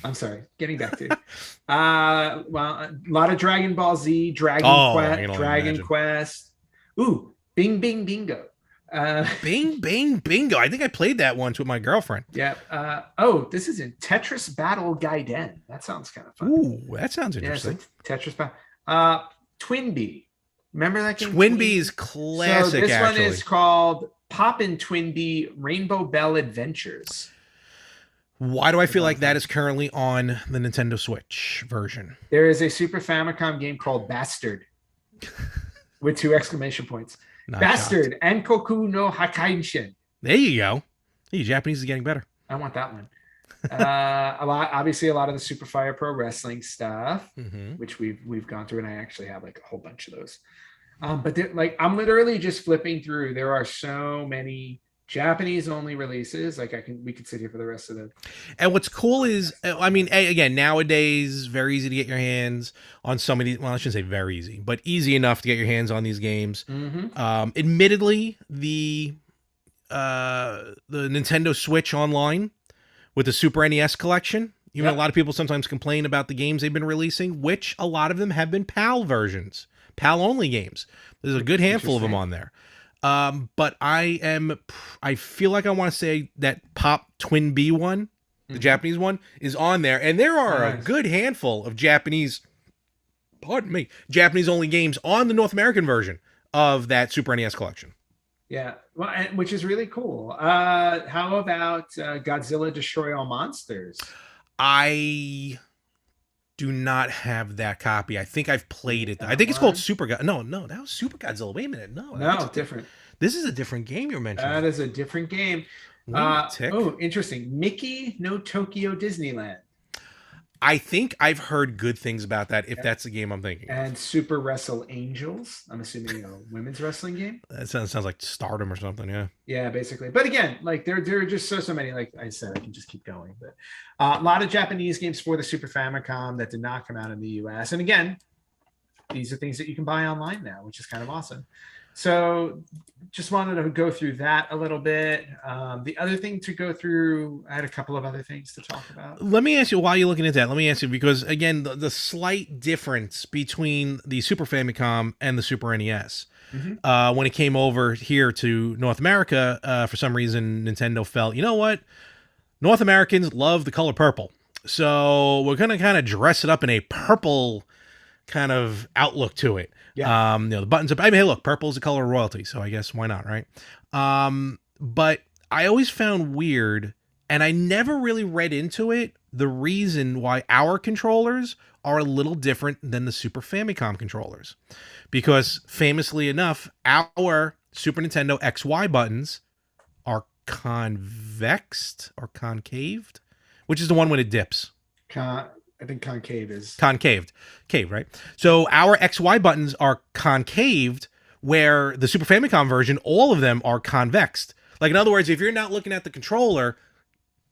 I'm sorry. Getting back to it. A lot of Dragon Ball Z, Dragon Quest. Ooh, Bing Bing Bingo. Bing Bing Bingo. I think I played that once with my girlfriend. Yeah. This is in Tetris Battle Gaiden. That sounds kind of fun. Ooh, that sounds interesting. Yeah, Tetris Battle. Twinbee. Remember that game? Twinbee is classic. So this one is called Poppin' Twinbee Rainbow Bell Adventures. Why do I feel like that is currently on the Nintendo Switch version? There is a Super Famicom game called Bastard with 2 exclamation points. Not Bastard and Enkoku no Hakaishin. There you go. Hey, Japanese is getting better. I want that one. A lot of the Super Fire Pro Wrestling stuff, which we've gone through, and I actually have like a whole bunch of those. But I'm literally just flipping through. There are so many Japanese only releases. We could sit here for the rest of the. And what's cool is, again, nowadays, very easy to get your hands on some of these. Well, I shouldn't say very easy, but easy enough to get your hands on these games. Admittedly, the Nintendo Switch Online with the Super NES collection, a lot of people sometimes complain about the games they've been releasing, which a lot of them have been PAL versions, PAL only games. There's a good handful of them on there. But I feel like I want to say that Pop Twinbee one, the Japanese one, is on there. And there are a good handful of Japanese only games on the North American version of that Super NES collection. Yeah, well, which is really cool. How about Godzilla Destroy All Monsters? I do not have that copy. I think I've played it. I That think it's called one? Super God. No, no, that was Super Godzilla. Wait a minute. No, No, different. this is a different game you're mentioning. That is a different game. Wait a tick. Oh, interesting. Mickey No Tokyo Disneyland. I think I've heard good things about that. If Yeah. that's the game I'm thinking of. And Super Wrestle Angels. I'm assuming a women's wrestling game. That sounds like Stardom or something. Yeah. Yeah, basically. But again, like there are just so many. Like I said, I can just keep going. But a lot of Japanese games for the Super Famicom that did not come out in the US. And again, these are things that you can buy online now, which is kind of awesome. So just wanted to go through that a little bit. The other thing to go through, I had a couple of other things to talk about. Let me ask you, while you're looking at that, let me ask you, because again, the slight difference between the Super Famicom and the Super NES, when it came over here to North America, for some reason, Nintendo felt, you know what? North Americans love the color purple. So we're going to kind of dress it up in a purple kind of outlook to it. Yeah. The buttons are, I mean, hey, look, purple is the color of royalty, so I guess why not, right? But I always found weird, and I never really read into it, the reason why our controllers are a little different than the Super Famicom controllers. Because famously enough, our Super Nintendo XY buttons are convexed or concaved, which is the one when it dips. I think concave is Concaved. Cave, right? So our XY buttons are concaved, where the Super Famicom version, all of them are convexed. Like, in other words, if you're not looking at the controller,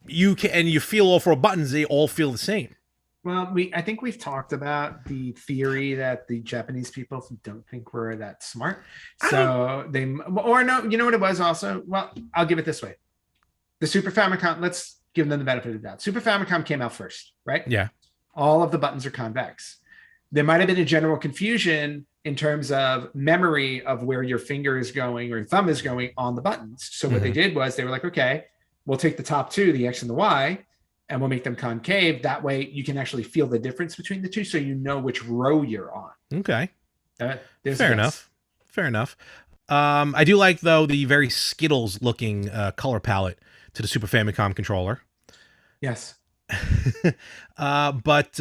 you can, and you feel all four buttons, they all feel the same. Well, I think we've talked about the theory that the Japanese people don't think we're that smart. So they, or no, you know what it was also? Well, I'll give it this way. The Super Famicom, let's give them the benefit of the doubt. Super Famicom came out first, right? Yeah. All of the buttons are convex. There might have been a general confusion in terms of memory of where your finger is going or your thumb is going on the buttons. So what they did was they were like, okay, we'll take the top two, the X and the Y, and we'll make them concave. That way you can actually feel the difference between the two, so you know which row you're on. Okay. Fair enough. Fair enough. I do like, though, the very Skittles looking color palette to the Super Famicom controller. Yes. But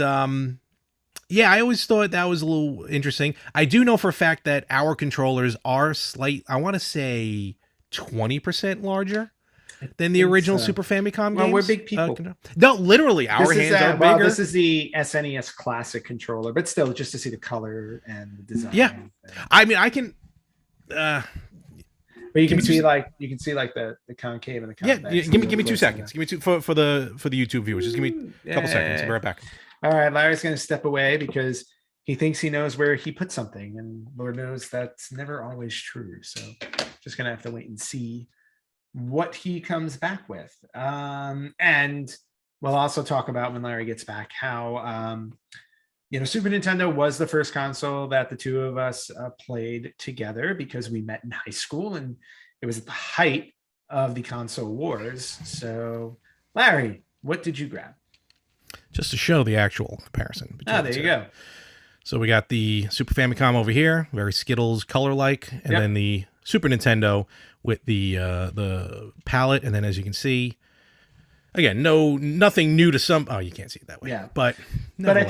yeah, I always thought that was a little interesting. I do know for a fact that our controllers are I want to say 20% larger than the original Super Famicom games. Well, we're big people. No, literally, our hands are bigger. Well, this is the SNES Classic controller, but still, just to see the color and the design. Yeah, I mean, I can. But you can see like the concave and the convex. Yeah, give me 2 seconds. Give me two for the YouTube viewers. Just give me a couple seconds. I'll be right back. All right, Larry's going to step away because he thinks he knows where he put something, and Lord knows that's never always true. So just going to have to wait and see what he comes back with. And we'll also talk about, when Larry gets back, how Super Nintendo was the first console that the two of us played together, because we met in high school and it was at the height of the console wars. So, Larry, what did you grab? Just to show the actual comparison. There you go. So we got the Super Famicom over here, very Skittles color-like, and then the Super Nintendo with the palette, and then as you can see, again, nothing new to some. Oh, you can't see it that way. Yeah, but I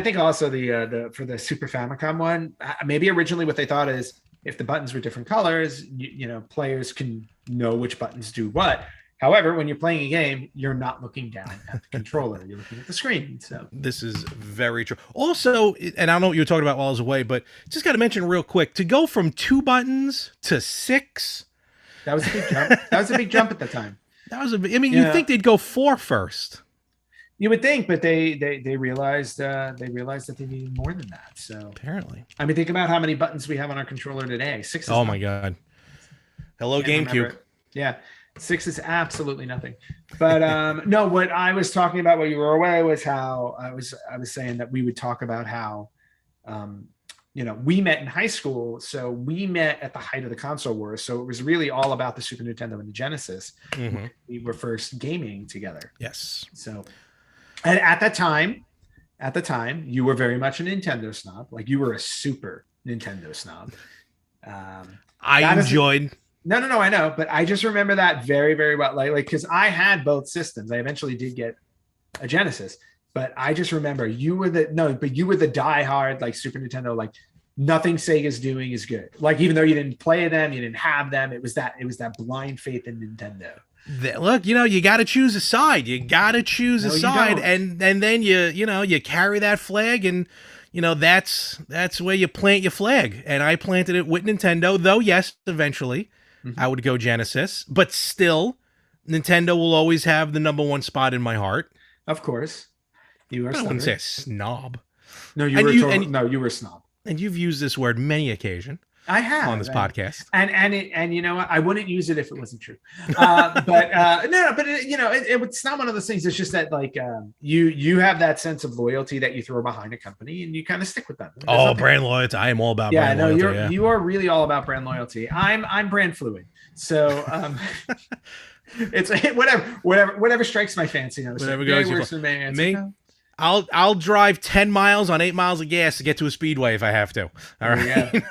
think also the for the Super Famicom one, maybe originally what they thought is, if the buttons were different colors, players can know which buttons do what. However, when you're playing a game, you're not looking down at the controller; you're looking at the screen. So this is very true. Also, and I don't know what you were talking about while I was away, but just got to mention real quick, to go from 2 buttons to 6. That was a big jump. That was a big jump at the time. That was you'd think they'd go 4 first. You would think, but they realized that they needed more than that. So apparently, I mean, think about how many buttons we have on our controller today. 6. Oh my God! Hello, GameCube. Yeah, 6 is absolutely nothing. But no, what I was talking about while you were away was how I was saying that we would talk about how we met in high school, so we met at the height of the console wars. So it was really all about the Super Nintendo and the Genesis. Mm-hmm. We were first gaming together. Yes. So, and at the time, you were very much a Nintendo snob. Like, you were a super Nintendo snob. I enjoyed No, I know, but I just remember that very, very well. Like, because I had both systems. I eventually did get a Genesis, but I just remember you were the diehard like Super Nintendo, like nothing Sega's doing is good. Like, even though you didn't play them, you didn't have them, it was that blind faith in Nintendo. Look, you got to choose a side. You got to choose a side, and then you carry that flag, and that's where you plant your flag. And I planted it with Nintendo, though. Yes, eventually I would go Genesis, but still, Nintendo will always have the number one spot in my heart. Of course, you are. I wouldn't say a snob. No, you were a snob. And you've used this word many occasions. I have on this podcast, and you know what? I wouldn't use it if it wasn't true. It's not one of those things. It's just that like you have that sense of loyalty that you throw behind a company, and you kind of stick with them. Brand loyalty. I am all about. Brand loyalty. You are really all about brand loyalty. I'm brand fluid, so it's whatever strikes my fancy. Whatever goes for me. I'll drive 10 miles on 8 miles of gas to get to a speedway if I have to. All right.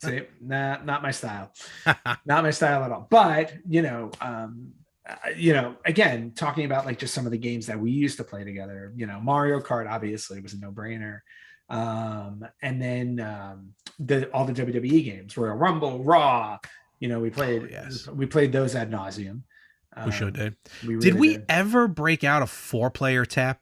See, not my style. Not my style at all. But again, talking about like just some of the games that we used to play together. Mario Kart obviously was a no-brainer. And then all the WWE games, Royal Rumble, Raw. We played those ad nauseum. We sure did. Did we ever break out a 4-player tap?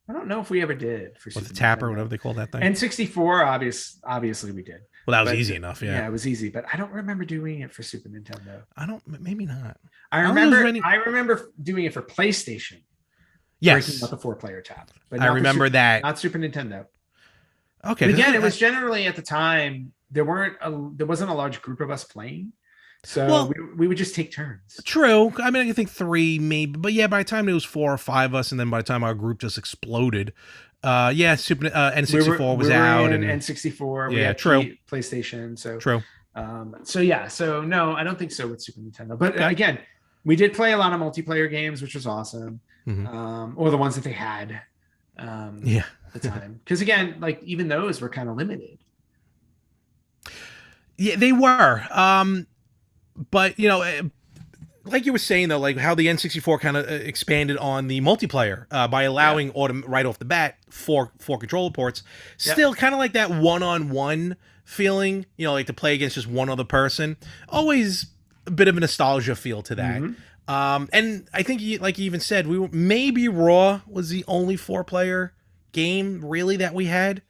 I don't know if we ever did for the tapper, whatever they call that thing. N64, obviously we did. Well, that was easy enough. Yeah, it was easy, but I don't remember doing it for Super Nintendo. Maybe not. I remember doing it for PlayStation. Yes, breaking out the 4-player tap. But I remember that. Not Super Nintendo. Okay. But again, it was generally at the time there wasn't a large group of us playing. So we would just take turns. True. I mean, I think 3 maybe, but yeah, by the time it was 4 or 5 of us, and then by the time our group just exploded, N64 was out, and N64. Yeah, true. PlayStation. So true. So no, I don't think so with Super Nintendo. But again, we did play a lot of multiplayer games, which was awesome. Mm-hmm. Or the ones that they had. At the time, because again, like even those were kind of limited. Yeah, they were. But like you were saying though, like how the N64 kind of expanded on the multiplayer by allowing right off the bat 4 controller ports. Still kind of like that one-on-one feeling, like to play against just one other person. Always a bit of a nostalgia feel to that. Mm-hmm. And I think, like you even said, maybe Raw was the only 4-player game really that we had.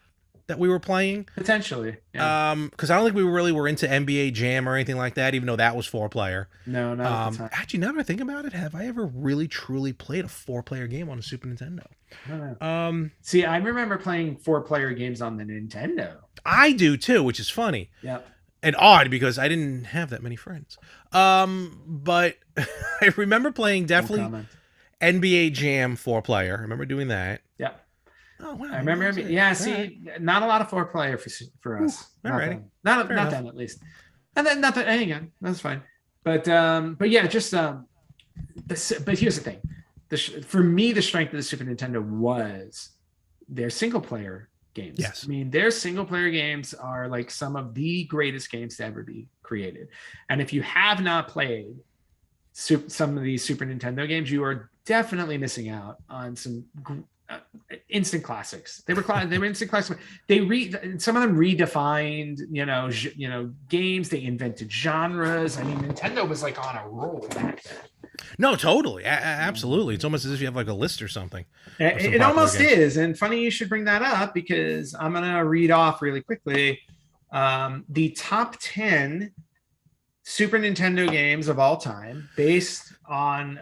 That we were playing potentially, because I don't think we really were into NBA Jam or anything like that, even though that was 4-player. No, not at the time. Actually, now that I think about it, have I ever really truly played a 4-player game on a Super Nintendo? See, I remember playing 4-player games on the Nintendo. I do too, which is funny. Yep. And odd because I didn't have that many friends. But I remember playing definitely NBA Jam 4-player. I remember doing that. Yep. Oh wow! I remember. Not a lot of 4-player for us. Not then at least. And then not that. Hang on, that's fine. But yeah, just but here's the thing. For me, the strength of the Super Nintendo was their single-player games. Yes. I mean, their single-player games are like some of the greatest games to ever be created. And if you have not played some of these Super Nintendo games, you are definitely missing out on some instant classics. They were instant classics. Some of them redefined, games. They invented genres. I mean, Nintendo was like on a roll back then. No, totally, absolutely. It's almost as if you have like a list or something. It almost is, and funny you should bring that up because I'm gonna read off really quickly the top 10 Super Nintendo games of all time based on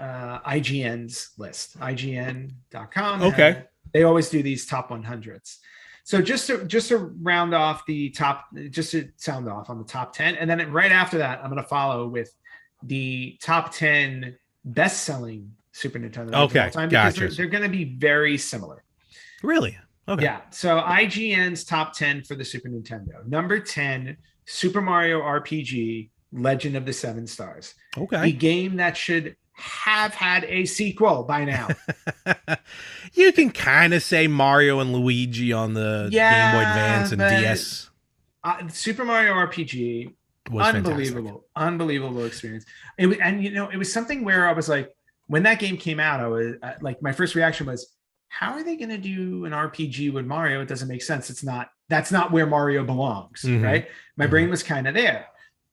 IGN's list, IGN.com. Okay. They always do these top 100s. So just to round off the top, just to sound off on the top 10. And then right after that, I'm going to follow with the top 10 best-selling Super Nintendo games of all time. Because they're going to be very similar. Really? Okay. Yeah. So IGN's top 10 for the Super Nintendo. Number 10, Super Mario RPG, Legend of the Seven Stars. Okay. A game that should have had a sequel by now. You can kind of say Mario and Luigi on the Game Boy Advance and DS. Super Mario RPG was fantastic. Unbelievable experience. And it was something where I was like, when that game came out, I was like, my first reaction was, how are they going to do an RPG with Mario? It doesn't make sense. That's not where Mario belongs, right? My brain was kind of there.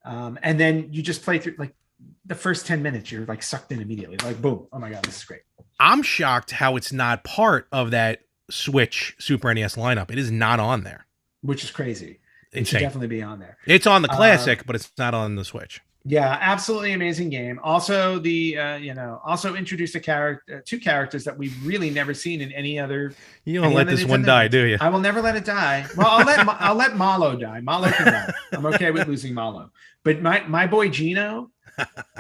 And then you just play through like the first 10 minutes, you're like sucked in immediately. Like, boom. Oh my God, this is great. I'm shocked how it's not part of that Switch Super NES lineup. It is not on there. Which is crazy. It Insane. should definitely be on there. It's on the classic, but it's not on the Switch. Yeah, absolutely amazing game. Also, also introduced two characters that we've really never seen in any other. You don't let this one die, do you? I will never let it die. Well, I'll let Malo die. Malo can die. I'm okay with losing Malo. But my boy Gino,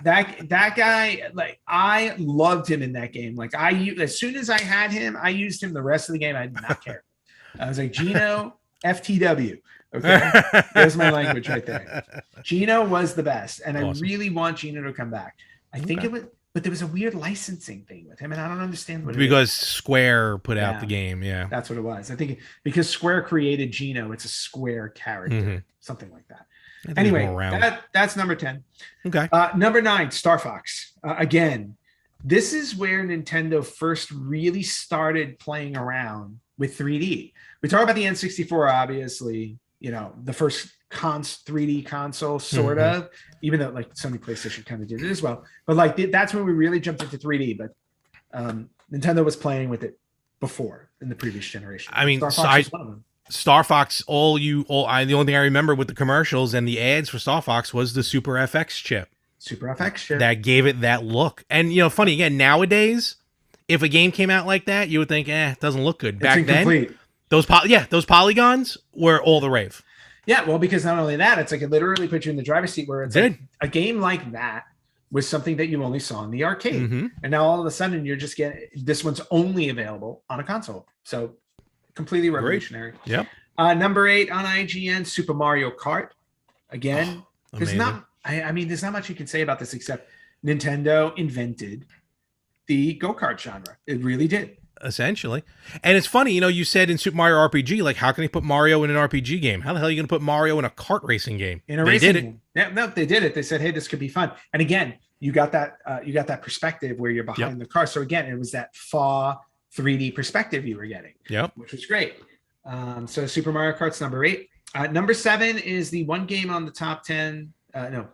that guy, like I loved him in that game. Like as soon as I had him, I used him the rest of the game. I did not care. I was like, Gino, FTW. Okay, there's my language right there. Gino was the best, and awesome. I really want Gino to come back. I think it was, but there was a weird licensing thing with him, and I don't understand what. Because Square put out the game, yeah, that's what it was. I think because Square created Gino, it's a Square character, something like that. Anyway, that's number 10. Okay, number 9, Star Fox. Again, this is where Nintendo first really started playing around with 3D. We talk about the N64, obviously. The first 3D console, sort of, even though like Sony PlayStation kind of did it as well. But like that's when we really jumped into 3D. But Nintendo was playing with it before in the previous generation. I mean, Star Fox. The only thing I remember with the commercials and the ads for Star Fox was the Super FX chip. Super FX chip that gave it that look. And funny again, nowadays, if a game came out like that, you would think, it doesn't look good. Back then. Those polygons were all the rave. Yeah, well, because not only that, it's like it literally put you in the driver's seat where it's like a game like that was something that you only saw in the arcade. And now all of a sudden you're just getting this one's only available on a console. So completely revolutionary. Yep. Number 8 on IGN, Super Mario Kart. Again, there's not much you can say about this except Nintendo invented the go-kart genre. It really did. Essentially. And it's funny, you said in Super Mario RPG, like, how can they put Mario in an RPG game? How the hell are you going to put Mario in a kart racing game? They did it. Yeah, no, they did it. They said, hey, this could be fun. And again, you got that perspective where you're behind the car. So again, it was that far 3D perspective you were getting, which was great. So Super Mario Kart's number 8. Number 7 is the one game on the top 10.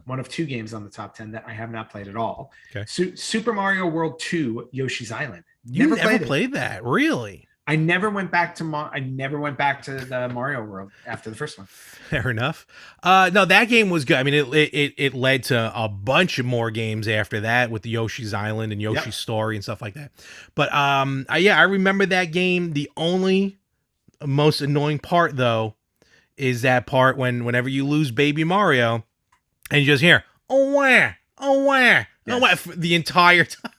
One of 2 games on the top 10 that I have not played at all. Okay. Super Mario World 2, Yoshi's Island. You never played that, really? I never went back to the Mario World after the first one. Fair enough. No, that game was good. I mean, it led to a bunch of more games after that with the Yoshi's Island and Yoshi's Story and stuff like that. But I remember that game. The only most annoying part though is that part whenever you lose Baby Mario and you just hear oh where the entire time.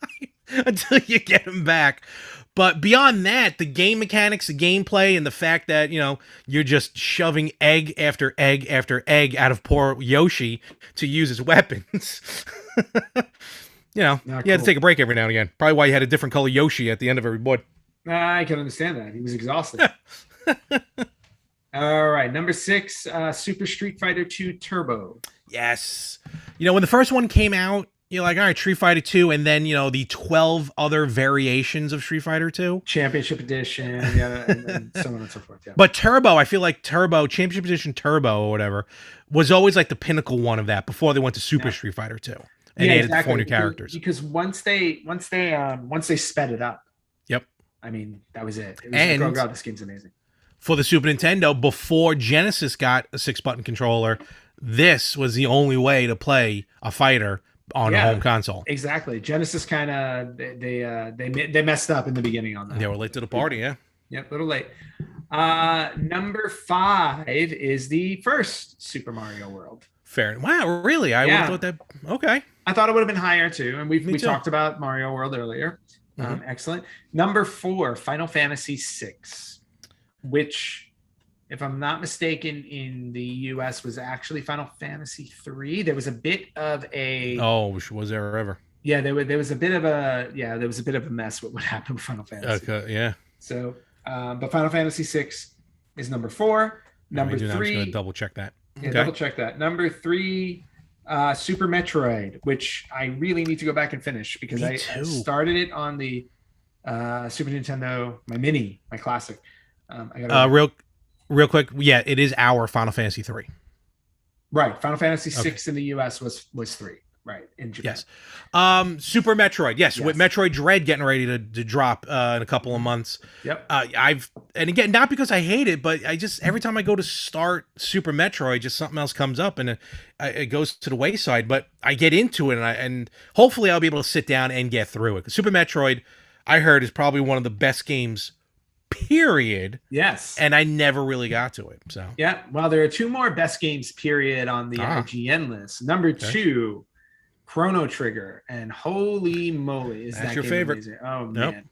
Until you get him back. But beyond that, the game mechanics, the gameplay, and the fact that, you're just shoving egg after egg after egg out of poor Yoshi to use as weapons. You had to take a break every now and again. Probably why you had a different color Yoshi at the end of every board. I can understand that. He was exhausted. All right. Number 6, Super Street Fighter 2 Turbo. Yes. When the first one came out, you're like, all right, Street Fighter 2, and then, the 12 other variations of Street Fighter 2. Championship Edition, and so on and so forth, But Turbo, I feel like Championship Edition Turbo or whatever, was always like the pinnacle one of that before they went to Super Street Fighter 2. And added 4 new characters. Because once they sped it up. Yep. I mean, that was it. It was like, oh God, this game's amazing. For the Super Nintendo, before Genesis got a 6-button controller, this was the only way to play a fighter on a home console. Exactly. Genesis kind of they messed up in the beginning on that. They were late to the party, yeah. Yep, a little late. Number 5 is the first Super Mario World. Fair. Wow, really? I would have thought that. Okay. I thought it would have been higher too, and we talked about Mario World earlier. Excellent. Number 4, Final Fantasy VI, which, if I'm not mistaken, in the US was actually Final Fantasy 3. There was a bit of a was there ever? Yeah, there was a bit of a mess with what happened with Final Fantasy. Okay, yeah. So, but Final Fantasy 6 is number 4. Number 3. I'm just going to double check that. Yeah, Okay. double check that. Number 3, Super Metroid, which I really need to go back and finish because Me I too. started it on the Super Nintendo, my mini, my classic. I gotta Real quick. Yeah, it is our Final Fantasy 3. right. Final Fantasy Okay. 6 in the US was 3. Right, in Japan. Yes. Super Metroid. Yes, with Yes. Metroid Dread getting ready to drop in a couple of months. Yep. And again, not because I hate it, but I just every time I go to start Super Metroid, just something else comes up and it goes to the wayside. But I get into it, and hopefully I'll be able to sit down and get through it. Super Metroid, I heard, is probably one of the best games, period. Yes. And I never really got to it. So Yeah. Well, there are 2 more best games, period, on the Ah. IGN list. Number Okay. 2, Chrono Trigger, and holy moly, is That's that your game favorite. amazing. Oh Yep. man,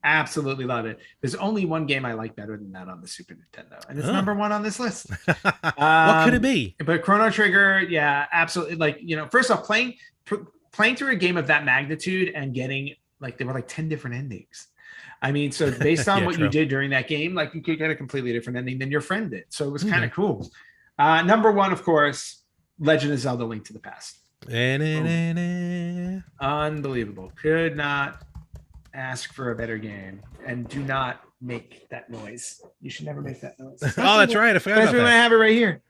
absolutely love it. There's only one game I like better than that on the Super Nintendo, and it's Oh. number 1 on this list. What could it be? But Chrono Trigger, yeah, absolutely. Like, first off, playing through a game of that magnitude and getting like there were like 10 different endings. I mean, so based on Yeah, what true. you did during that game, like you could get a completely different ending than your friend did. So it was kind of cool. Number 1, of course, Legend of Zelda: Link to the Past. Unbelievable. Could not ask for a better game. And do not make that noise. You should never make that noise. Oh, that's right. I forgot about Especially when I that. have it right here.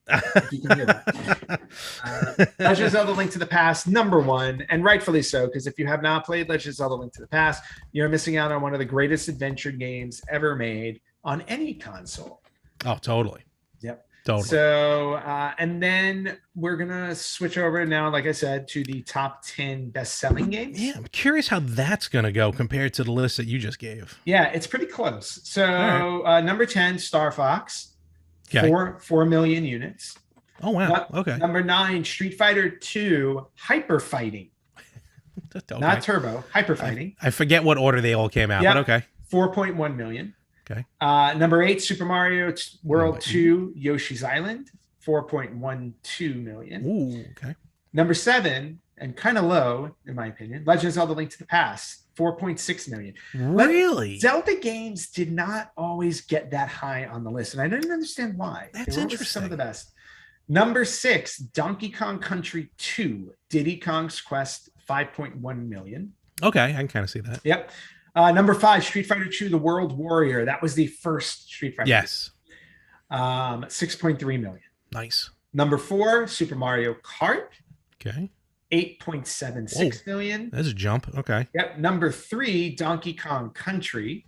If you can hear that. Legend of Zelda: Link to the Past, number 1, and rightfully so, because if you have not played Legend of Zelda: Link to the Past, you're missing out on one of the greatest adventure games ever made on any console. Oh, totally. Yep. Totally. So, and then we're gonna switch over now, like I said, to the top 10 best-selling games. Yeah, I'm curious how that's gonna go compared to the list that you just gave. Yeah, it's pretty close. So, number 10, Star Fox, Okay. 4 million units. Oh wow. Okay. Number 9, Street Fighter 2, Hyper Fighting, Okay. not Turbo, Hyper Fighting. I forget what order they all came out, Yep. but okay. 4.1 million. Okay. Number 8, Super Mario World 2, Yoshi's Island, 4.12 million. Ooh, okay. Number 7, and kind of low, in my opinion, Legend of Zelda: Link to the Past, 4.6 million. Really? Zelda games did not always get that high on the list, and I didn't understand why. That's They were always interesting. some of the best. Number 6, Donkey Kong Country 2, Diddy Kong's Quest, 5.1 million. Okay, I can kind of see that. Yep. Number 5, Street Fighter 2, The World Warrior. That was the first Street Fighter. Yes. 6.3 million. Nice. Number 4, Super Mario Kart, Okay. 8.76 million. That's a jump. Okay. Yep. Number 3, Donkey Kong Country,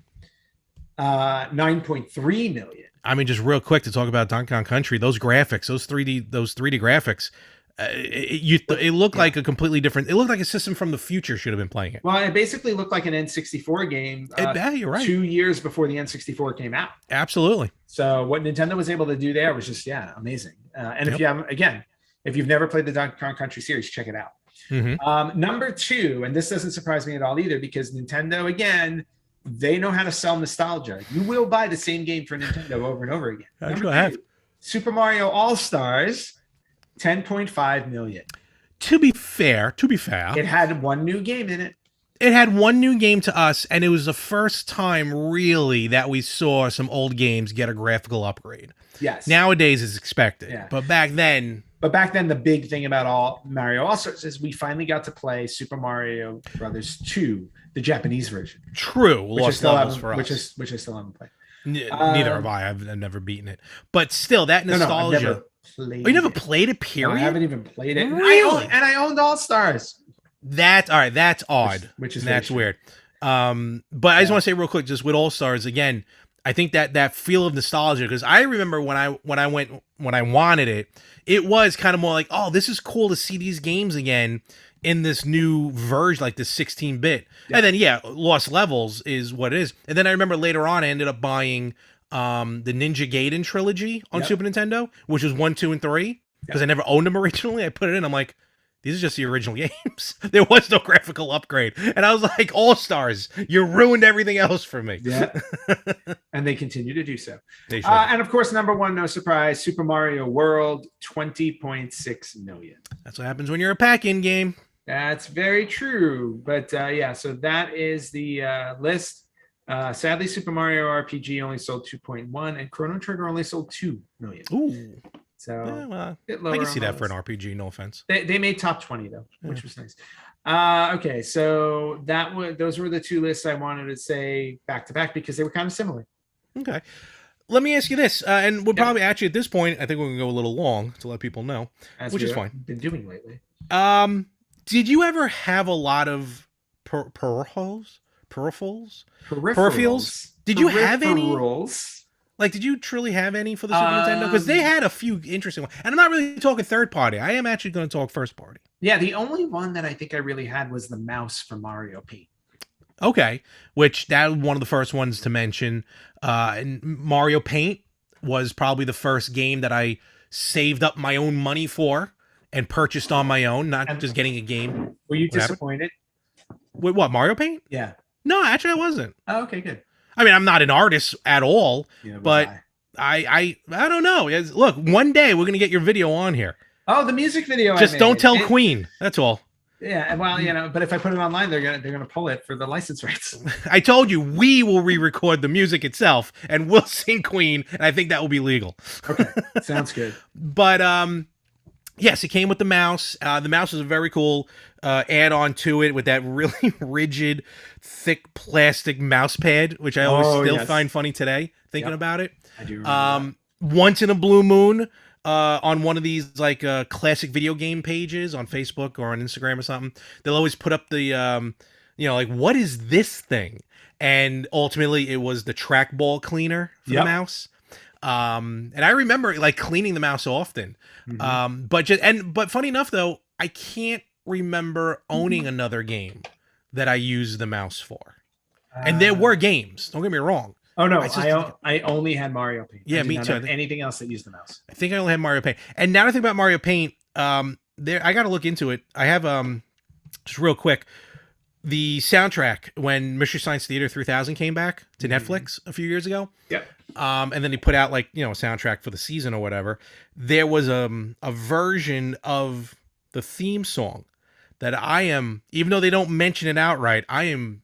9.3 million. I mean, just real quick to talk about Donkey Kong Country, those graphics, those 3D graphics, it looked like a completely different. It looked like a system from the future should have been playing it. Well, it basically looked like an N64 game. Yeah, you're right. 2 years before the N64 came out. Absolutely. So what Nintendo was able to do there was just amazing. And if you have, again, if you've never played the Donkey Kong Country series, check it out. Mm-hmm. Number 2, and this doesn't surprise me at all either, because Nintendo, again, they know how to sell nostalgia. You will buy the same game for Nintendo over and over again. Number 2, Super Mario All-Stars, 10.5 million. To be fair, it had 1 new game in it. It had 1 new game to us, and it was the first time really that we saw some old games get a graphical upgrade. Yes. Nowadays it's expected, Yeah. but back then, the big thing about Mario All-Stars is we finally got to play Super Mario Brothers 2, the Japanese version. True, lost levels for us. Which I still haven't played. Neither have I. I've never beaten it. But still, that nostalgia. No, I've never played you never played it, period? No, I haven't even played it. Really? I owned All-Stars. That's all right. That's odd. Which is that's weird. But I just want to say real quick, just with All-Stars again, I think that feel of nostalgia, because I remember when I wanted it, it was kind of more like, oh, this is cool to see these games again in this new version, like this 16-bit. And then Lost Levels is what it is. And then I remember later on I ended up buying the Ninja Gaiden trilogy on Super Nintendo, which was 1, 2, and 3, because I never owned them originally. I put it in, I'm like, these are just the original games. There was no graphical upgrade. And I was like, All-Stars, you ruined everything else for me. Yeah. And they continue to do so. They should. And of course, number 1, no surprise, Super Mario World, 20.6 million. That's what happens when you're a pack-in game. That's very true. But so that is the list. Sadly, Super Mario RPG only sold 2.1, and Chrono Trigger only sold 2 million. Ooh. So Yeah, well, a bit I lower can see on the that for an list. RPG. No offense. They made top 20 though, Yeah. which was nice. Okay, so those were the two lists I wanted to say back to back because they were kind of similar. Okay. Let me ask you this, and we'll Yep. probably actually at this point, I think we're gonna go a little long to let people know, As which we is have fine. been doing lately. Did you ever have a lot of peripherals? Peripherals? Peripherals. Did you have any? Peripherals. Like, did you truly have any for the Super Nintendo? Because they had a few interesting ones. And I'm not really talking third party. I am actually going to talk first party. Yeah, the only one that I think I really had was the mouse for Mario Paint. Okay, which that was one of the first ones to mention. And Mario Paint was probably the first game that I saved up my own money for and purchased on my own, not just getting a game. Were you disappointed? With what, Mario Paint? Yeah. No, actually I wasn't. Oh, okay, good. I mean, I'm not an artist at all, but I don't know. Look, one day we're gonna get your video on here. Oh, the music video. Just don't tell Queen. That's all. Yeah, well, but if I put it online, they're gonna pull it for the license rights. I told you we will re-record the music itself, and we'll sing Queen, and I think that will be legal. Okay, sounds good. But yes, it came with the mouse. The mouse was a very cool add-on to it with that really rigid, thick plastic mouse pad, which I always find funny today, thinking about it. I do remember once in a blue moon, on one of these like classic video game pages on Facebook or on Instagram or something, they'll always put up the like, what is this thing? And ultimately it was the trackball cleaner for the mouse. And I remember like cleaning the mouse often. But funny enough though, I can't remember owning another game that I used the mouse for. And there were games, don't get me wrong. Oh no, I only had Mario Paint. Yeah, me too. Anything else that used the mouse? I think I only had Mario Paint. And now that I think about Mario Paint, I got to look into it. I have just real quick, the soundtrack when Mystery Science Theater 3000 came back to Netflix a few years ago. Yep. And then they put out like, a soundtrack for the season or whatever. There was a version of the theme song that I am, even though they don't mention it outright, I am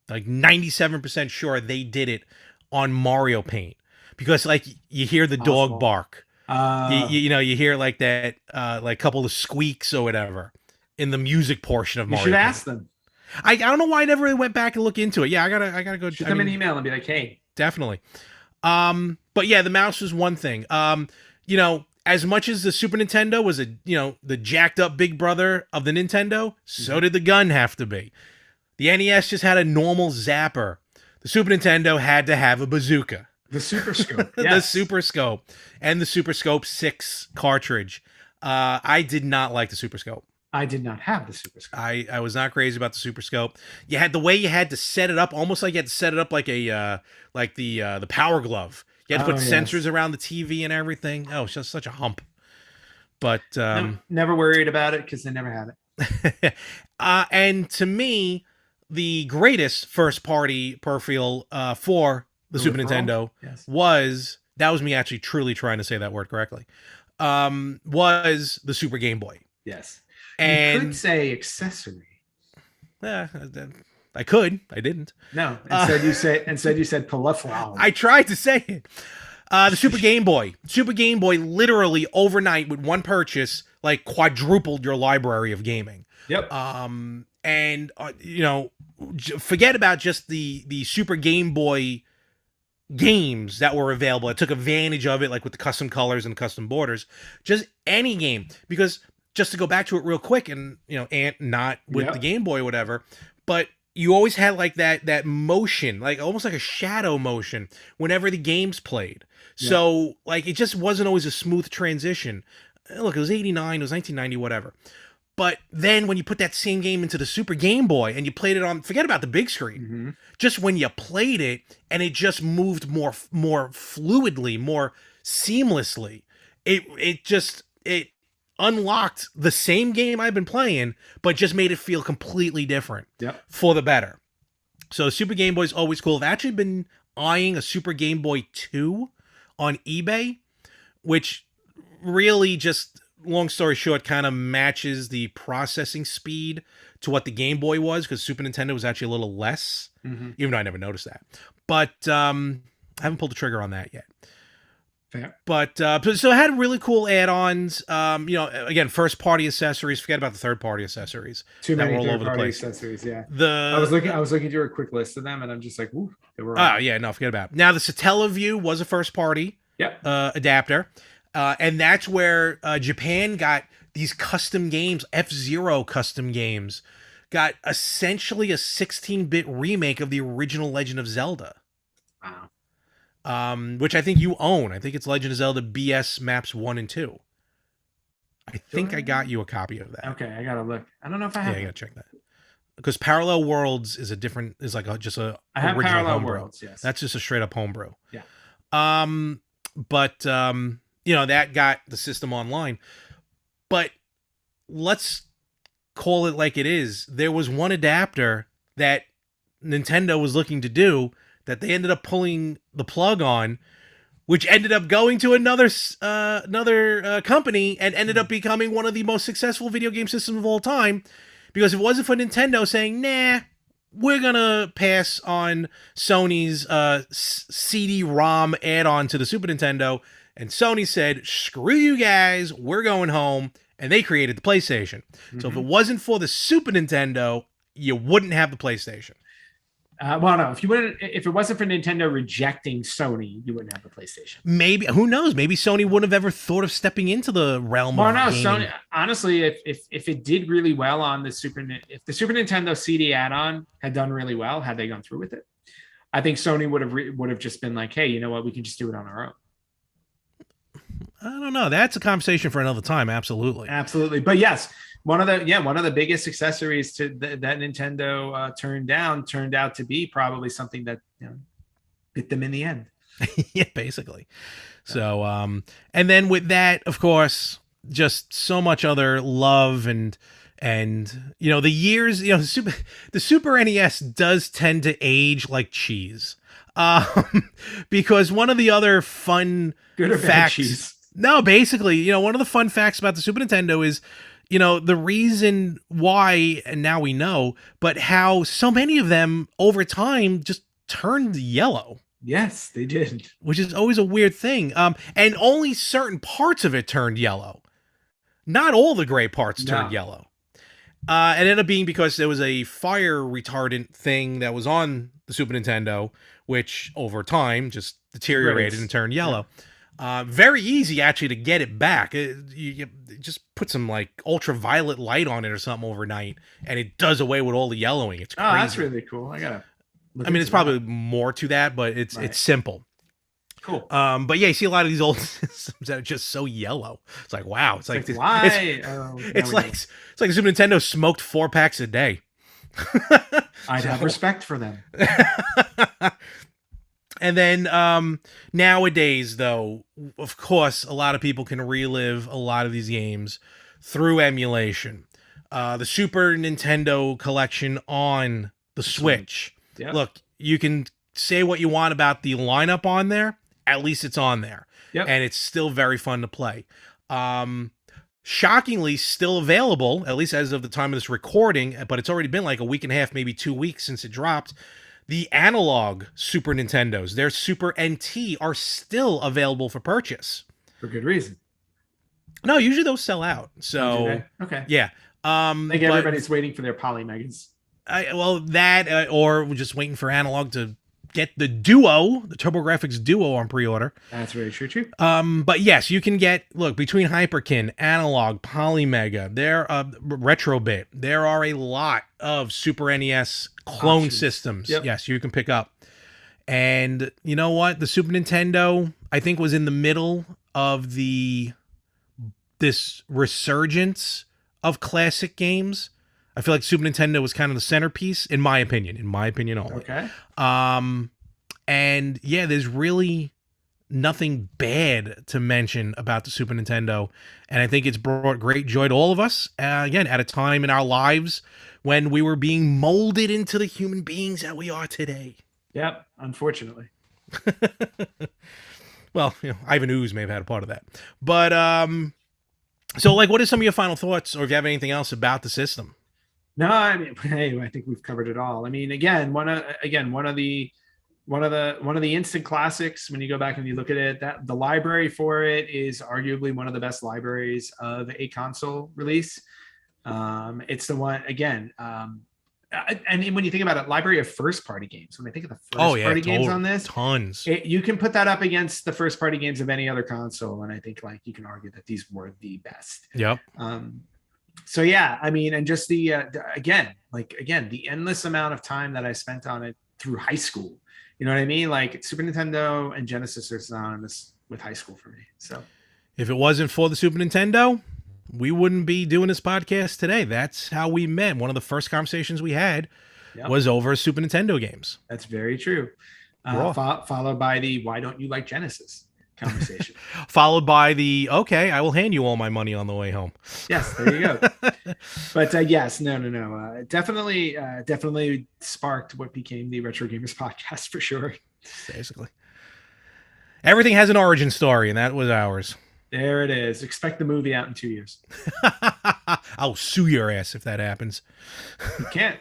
like 97% sure they did it on Mario Paint, because like you hear the dog bark, you hear like that like couple of squeaks or whatever in the music portion of Mario Paint. You should Paint. ask them. I don't know why I never really went back and look into it. Yeah, I gotta go. Shoot them an email and be like, hey. Definitely. But yeah, the mouse was one thing. As much as the Super Nintendo was the jacked up big brother of the Nintendo, so did the gun have to be. The NES just had a normal zapper. The Super Nintendo had to have a bazooka. The Super Scope. Yes. The Super Scope. And the Super Scope 6 cartridge. I did not like the Super Scope. I did not have the Super Scope. I was not crazy about the Super Scope. You had the way you had to set it up, almost like you had to set it up like the Power Glove. You had to put sensors around the TV and everything. Oh, it's just such a hump. But never worried about it because I never had it. And to me, the greatest first party peripheral for the Super Nintendo was me actually truly trying to say that word correctly. Was the Super Game Boy. Yes. And you could say accessory. Yeah, I could. I didn't. No. Instead you said peripheral. I tried to say it. The Super Game Boy. Super Game Boy literally overnight with one purchase like quadrupled your library of gaming. Yep. And forget about just the Super Game Boy games that were available. I took advantage of it, like with the custom colors and custom borders. Just any game, because just to go back to it real quick, and not with the Game Boy or whatever, but you always had like that motion, like almost like a shadow motion whenever the games played. Yeah. So like it just wasn't always a smooth transition. Look, it was 89, it was 1990, whatever. But then when you put that same game into the Super Game Boy and you played it on, forget about the big screen, just when you played it and it just moved more fluidly, more seamlessly, it unlocked the same game I've been playing, but just made it feel completely different for the better. So Super Game Boy is always cool. I've actually been eyeing a Super Game Boy 2 on eBay, which really just long story short, kind of matches the processing speed to what the Game Boy was, because Super Nintendo was actually a little less, even though I never noticed that. But I haven't pulled the trigger on that yet. Fair. But so it had really cool add-ons. Again, first-party accessories. Forget about the third-party accessories. Too many third-party accessories. Yeah. I was looking through a quick list of them, and I'm just like, ooh, they were. Oh yeah, no, forget about it. Now the Satellaview was a first-party adapter, and that's where Japan got these custom games, F-Zero custom games, got essentially a 16-bit remake of the original Legend of Zelda. Wow. Which I think you own. I think it's Legend of Zelda BS Maps 1 and 2. I think I got you a copy of that. Okay, I gotta look. I don't know if I have. Yeah, I gotta check that. Because Parallel Worlds is just a I have original Parallel homebrew. Worlds, yes. That's just a straight up homebrew. Yeah. That got the system online. But let's call it like it is. There was one adapter that Nintendo was looking to do that they ended up pulling the plug on, which ended up going to another company and ended up becoming one of the most successful video game systems of all time. Because if it wasn't for Nintendo saying, nah, we're going to pass on Sony's CD-ROM add-on to the Super Nintendo, and Sony said, screw you guys, we're going home, and they created the PlayStation. So if it wasn't for the Super Nintendo, you wouldn't have the PlayStation. No. If it wasn't for Nintendo rejecting Sony, you wouldn't have the PlayStation. Maybe, who knows? Maybe Sony wouldn't have ever thought of stepping into the realm of gaming. Sony. Honestly, if it did really well on the if the Super Nintendo CD add-on had done really well, had they gone through with it, I think Sony would have just been like, hey, you know what? We can just do it on our own. I don't know. That's a conversation for another time. Absolutely. But yes. One of the biggest accessories to that Nintendo turned out to be probably something that bit them in the end. Yeah, basically. So, and then with that, of course, just so much other love and the years. The Super NES does tend to age like cheese, because one of the other fun facts. Cheese. No, basically, one of the fun facts about the Super Nintendo is, the reason why, and now we know, but how so many of them over time just turned yellow. Yes, they did. Which is always a weird thing. And only certain parts of it turned yellow. Not all the gray parts turned yellow. It ended up being because there was a fire retardant thing that was on the Super Nintendo, which over time just deteriorated and turned yellow. Yeah. Very easy actually to get it back. You just put some like ultraviolet light on it or something overnight, and it does away with all the yellowing. It's crazy. Oh, that's really cool. It's probably more to that, but it's simple. Cool. But yeah, you see a lot of these old systems that are just so yellow. It's like, wow. It's like why? It's like the Super Nintendo smoked 4 packs a day. I'd have respect for them. And then nowadays, though, of course, a lot of people can relive a lot of these games through emulation. The Super Nintendo collection on the Switch. Yep. Look, you can say what you want about the lineup on there. At least it's on there. Yep. And it's still very fun to play. Shockingly, still available, at least as of the time of this recording, but it's already been like a week and a half, maybe 2 weeks since it dropped. The analog Super Nintendos, their Super NT, are still available for purchase. For good reason. No, usually those sell out. So, okay. Yeah. I think everybody's waiting for their Polymegas. Or we're just waiting for analog to get the Duo, the TurboGrafx Duo on pre-order. That's very true. But yes, you can get, between Hyperkin, Analog, Polymega, Retrobit, there are a lot of Super NES clone systems. Yep. Yes, you can pick up. And you know what? The Super Nintendo, I think, was in the middle of this resurgence of classic games. I feel like Super Nintendo was kind of the centerpiece, in my opinion only. Okay. And yeah, there's really nothing bad to mention about the Super Nintendo. And I think it's brought great joy to all of us, again, at a time in our lives when we were being molded into the human beings that we are today. Yep, unfortunately. Well, Ivan Ooze may have had a part of that. But So, like, what are some of your final thoughts, or if you have anything else about the system? No, I mean, hey, I think we've covered it all. I mean, again, one of the instant classics. When you go back and you look at it, that the library for it is arguably one of the best libraries of a console release. It's the one again. And when you think about it, library of first party games. When I think of the first party games on this, tons. You can put that up against the first party games of any other console, and I think like you can argue that these were the best. Yep. So yeah, I mean, and just the the endless amount of time that I spent on it through high school. You know what I mean? Like Super Nintendo and Genesis are synonymous with high school for me. So if it wasn't for the Super Nintendo, we wouldn't be doing this podcast today. That's how we met. One of the first conversations we had was over Super Nintendo games. That's very true. Followed by the "Why don't you like Genesis?" conversation. Followed by the "Okay, I will hand you all my money on the way home." Yes, there you go. But yes, no. Definitely sparked what became the Retro Gamers podcast for sure. Basically, everything has an origin story, and that was ours. There it is. Expect the movie out in 2 years. I'll sue your ass if that happens. You can't.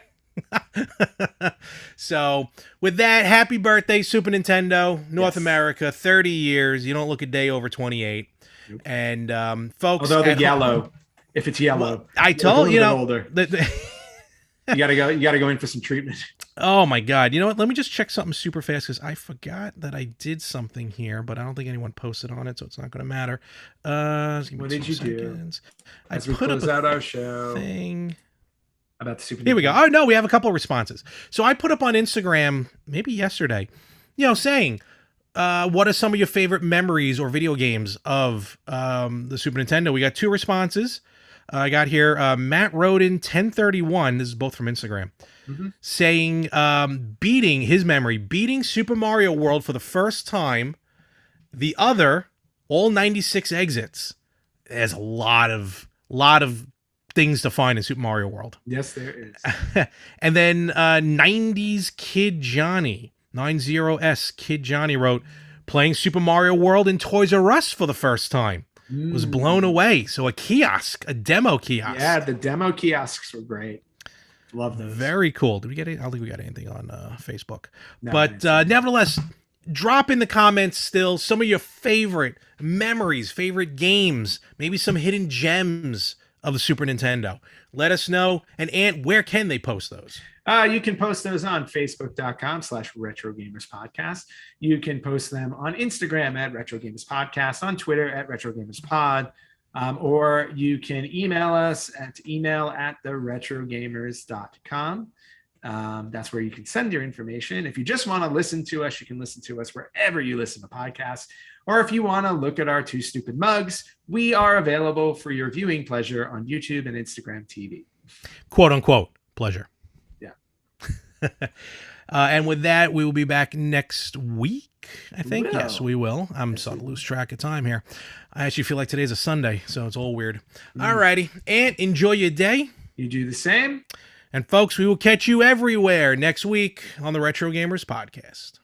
So with that, happy birthday, Super Nintendo, North America, 30 years. You don't look a day over 28. Nope. And folks, although the yellow, if it's yellow, well, I told you know, older. You gotta go in for some treatment. Oh my God. You know what? Let me just check something super fast because I forgot that I did something here, but I don't think anyone posted on it, so it's not going to matter. What did you do? As we close out our show thing about the Super Nintendo. Here we go. Oh no, we have a couple of responses. So I put up on Instagram maybe yesterday, saying what are some of your favorite memories or video games of the Super Nintendo? We got 2 responses. I got here Matt Roden 1031. This is both from Instagram. Mm-hmm. Saying beating Super Mario World for the first time. The other, all 96 exits. There's a lot of things to find in Super Mario World. Yes, there is. And then 90s Kid Johnny, 90S Kid Johnny wrote, playing Super Mario World in Toys R Us for the first time. Was blown away. So a demo kiosk. Yeah, the demo kiosks were great. Love those. Very cool. Did we get it? I don't think we got anything on Facebook. No, but nevertheless, drop in the comments still some of your favorite memories, favorite games, maybe some hidden gems of the Super Nintendo. Let us know. And Ant, where can they post those? You can post those on Facebook.com/RetroGamersPodcast. You can post them on Instagram at RetroGamersPodcast, on Twitter at RetroGamersPod, or you can email us at email@theretrogamers.com. That's where you can send your information. If you just want to listen to us, you can listen to us wherever you listen to podcasts. Or if you want to look at our 2 stupid mugs, we are available for your viewing pleasure on YouTube and Instagram TV. Quote unquote pleasure. Yeah. And with that, we will be back next week, I think. Yes, we will. I'm starting to lose track of time here. I actually feel like today's a Sunday, so it's all weird. All righty. And enjoy your day. You do the same. And folks, we will catch you everywhere next week on the Retro Gamers Podcast.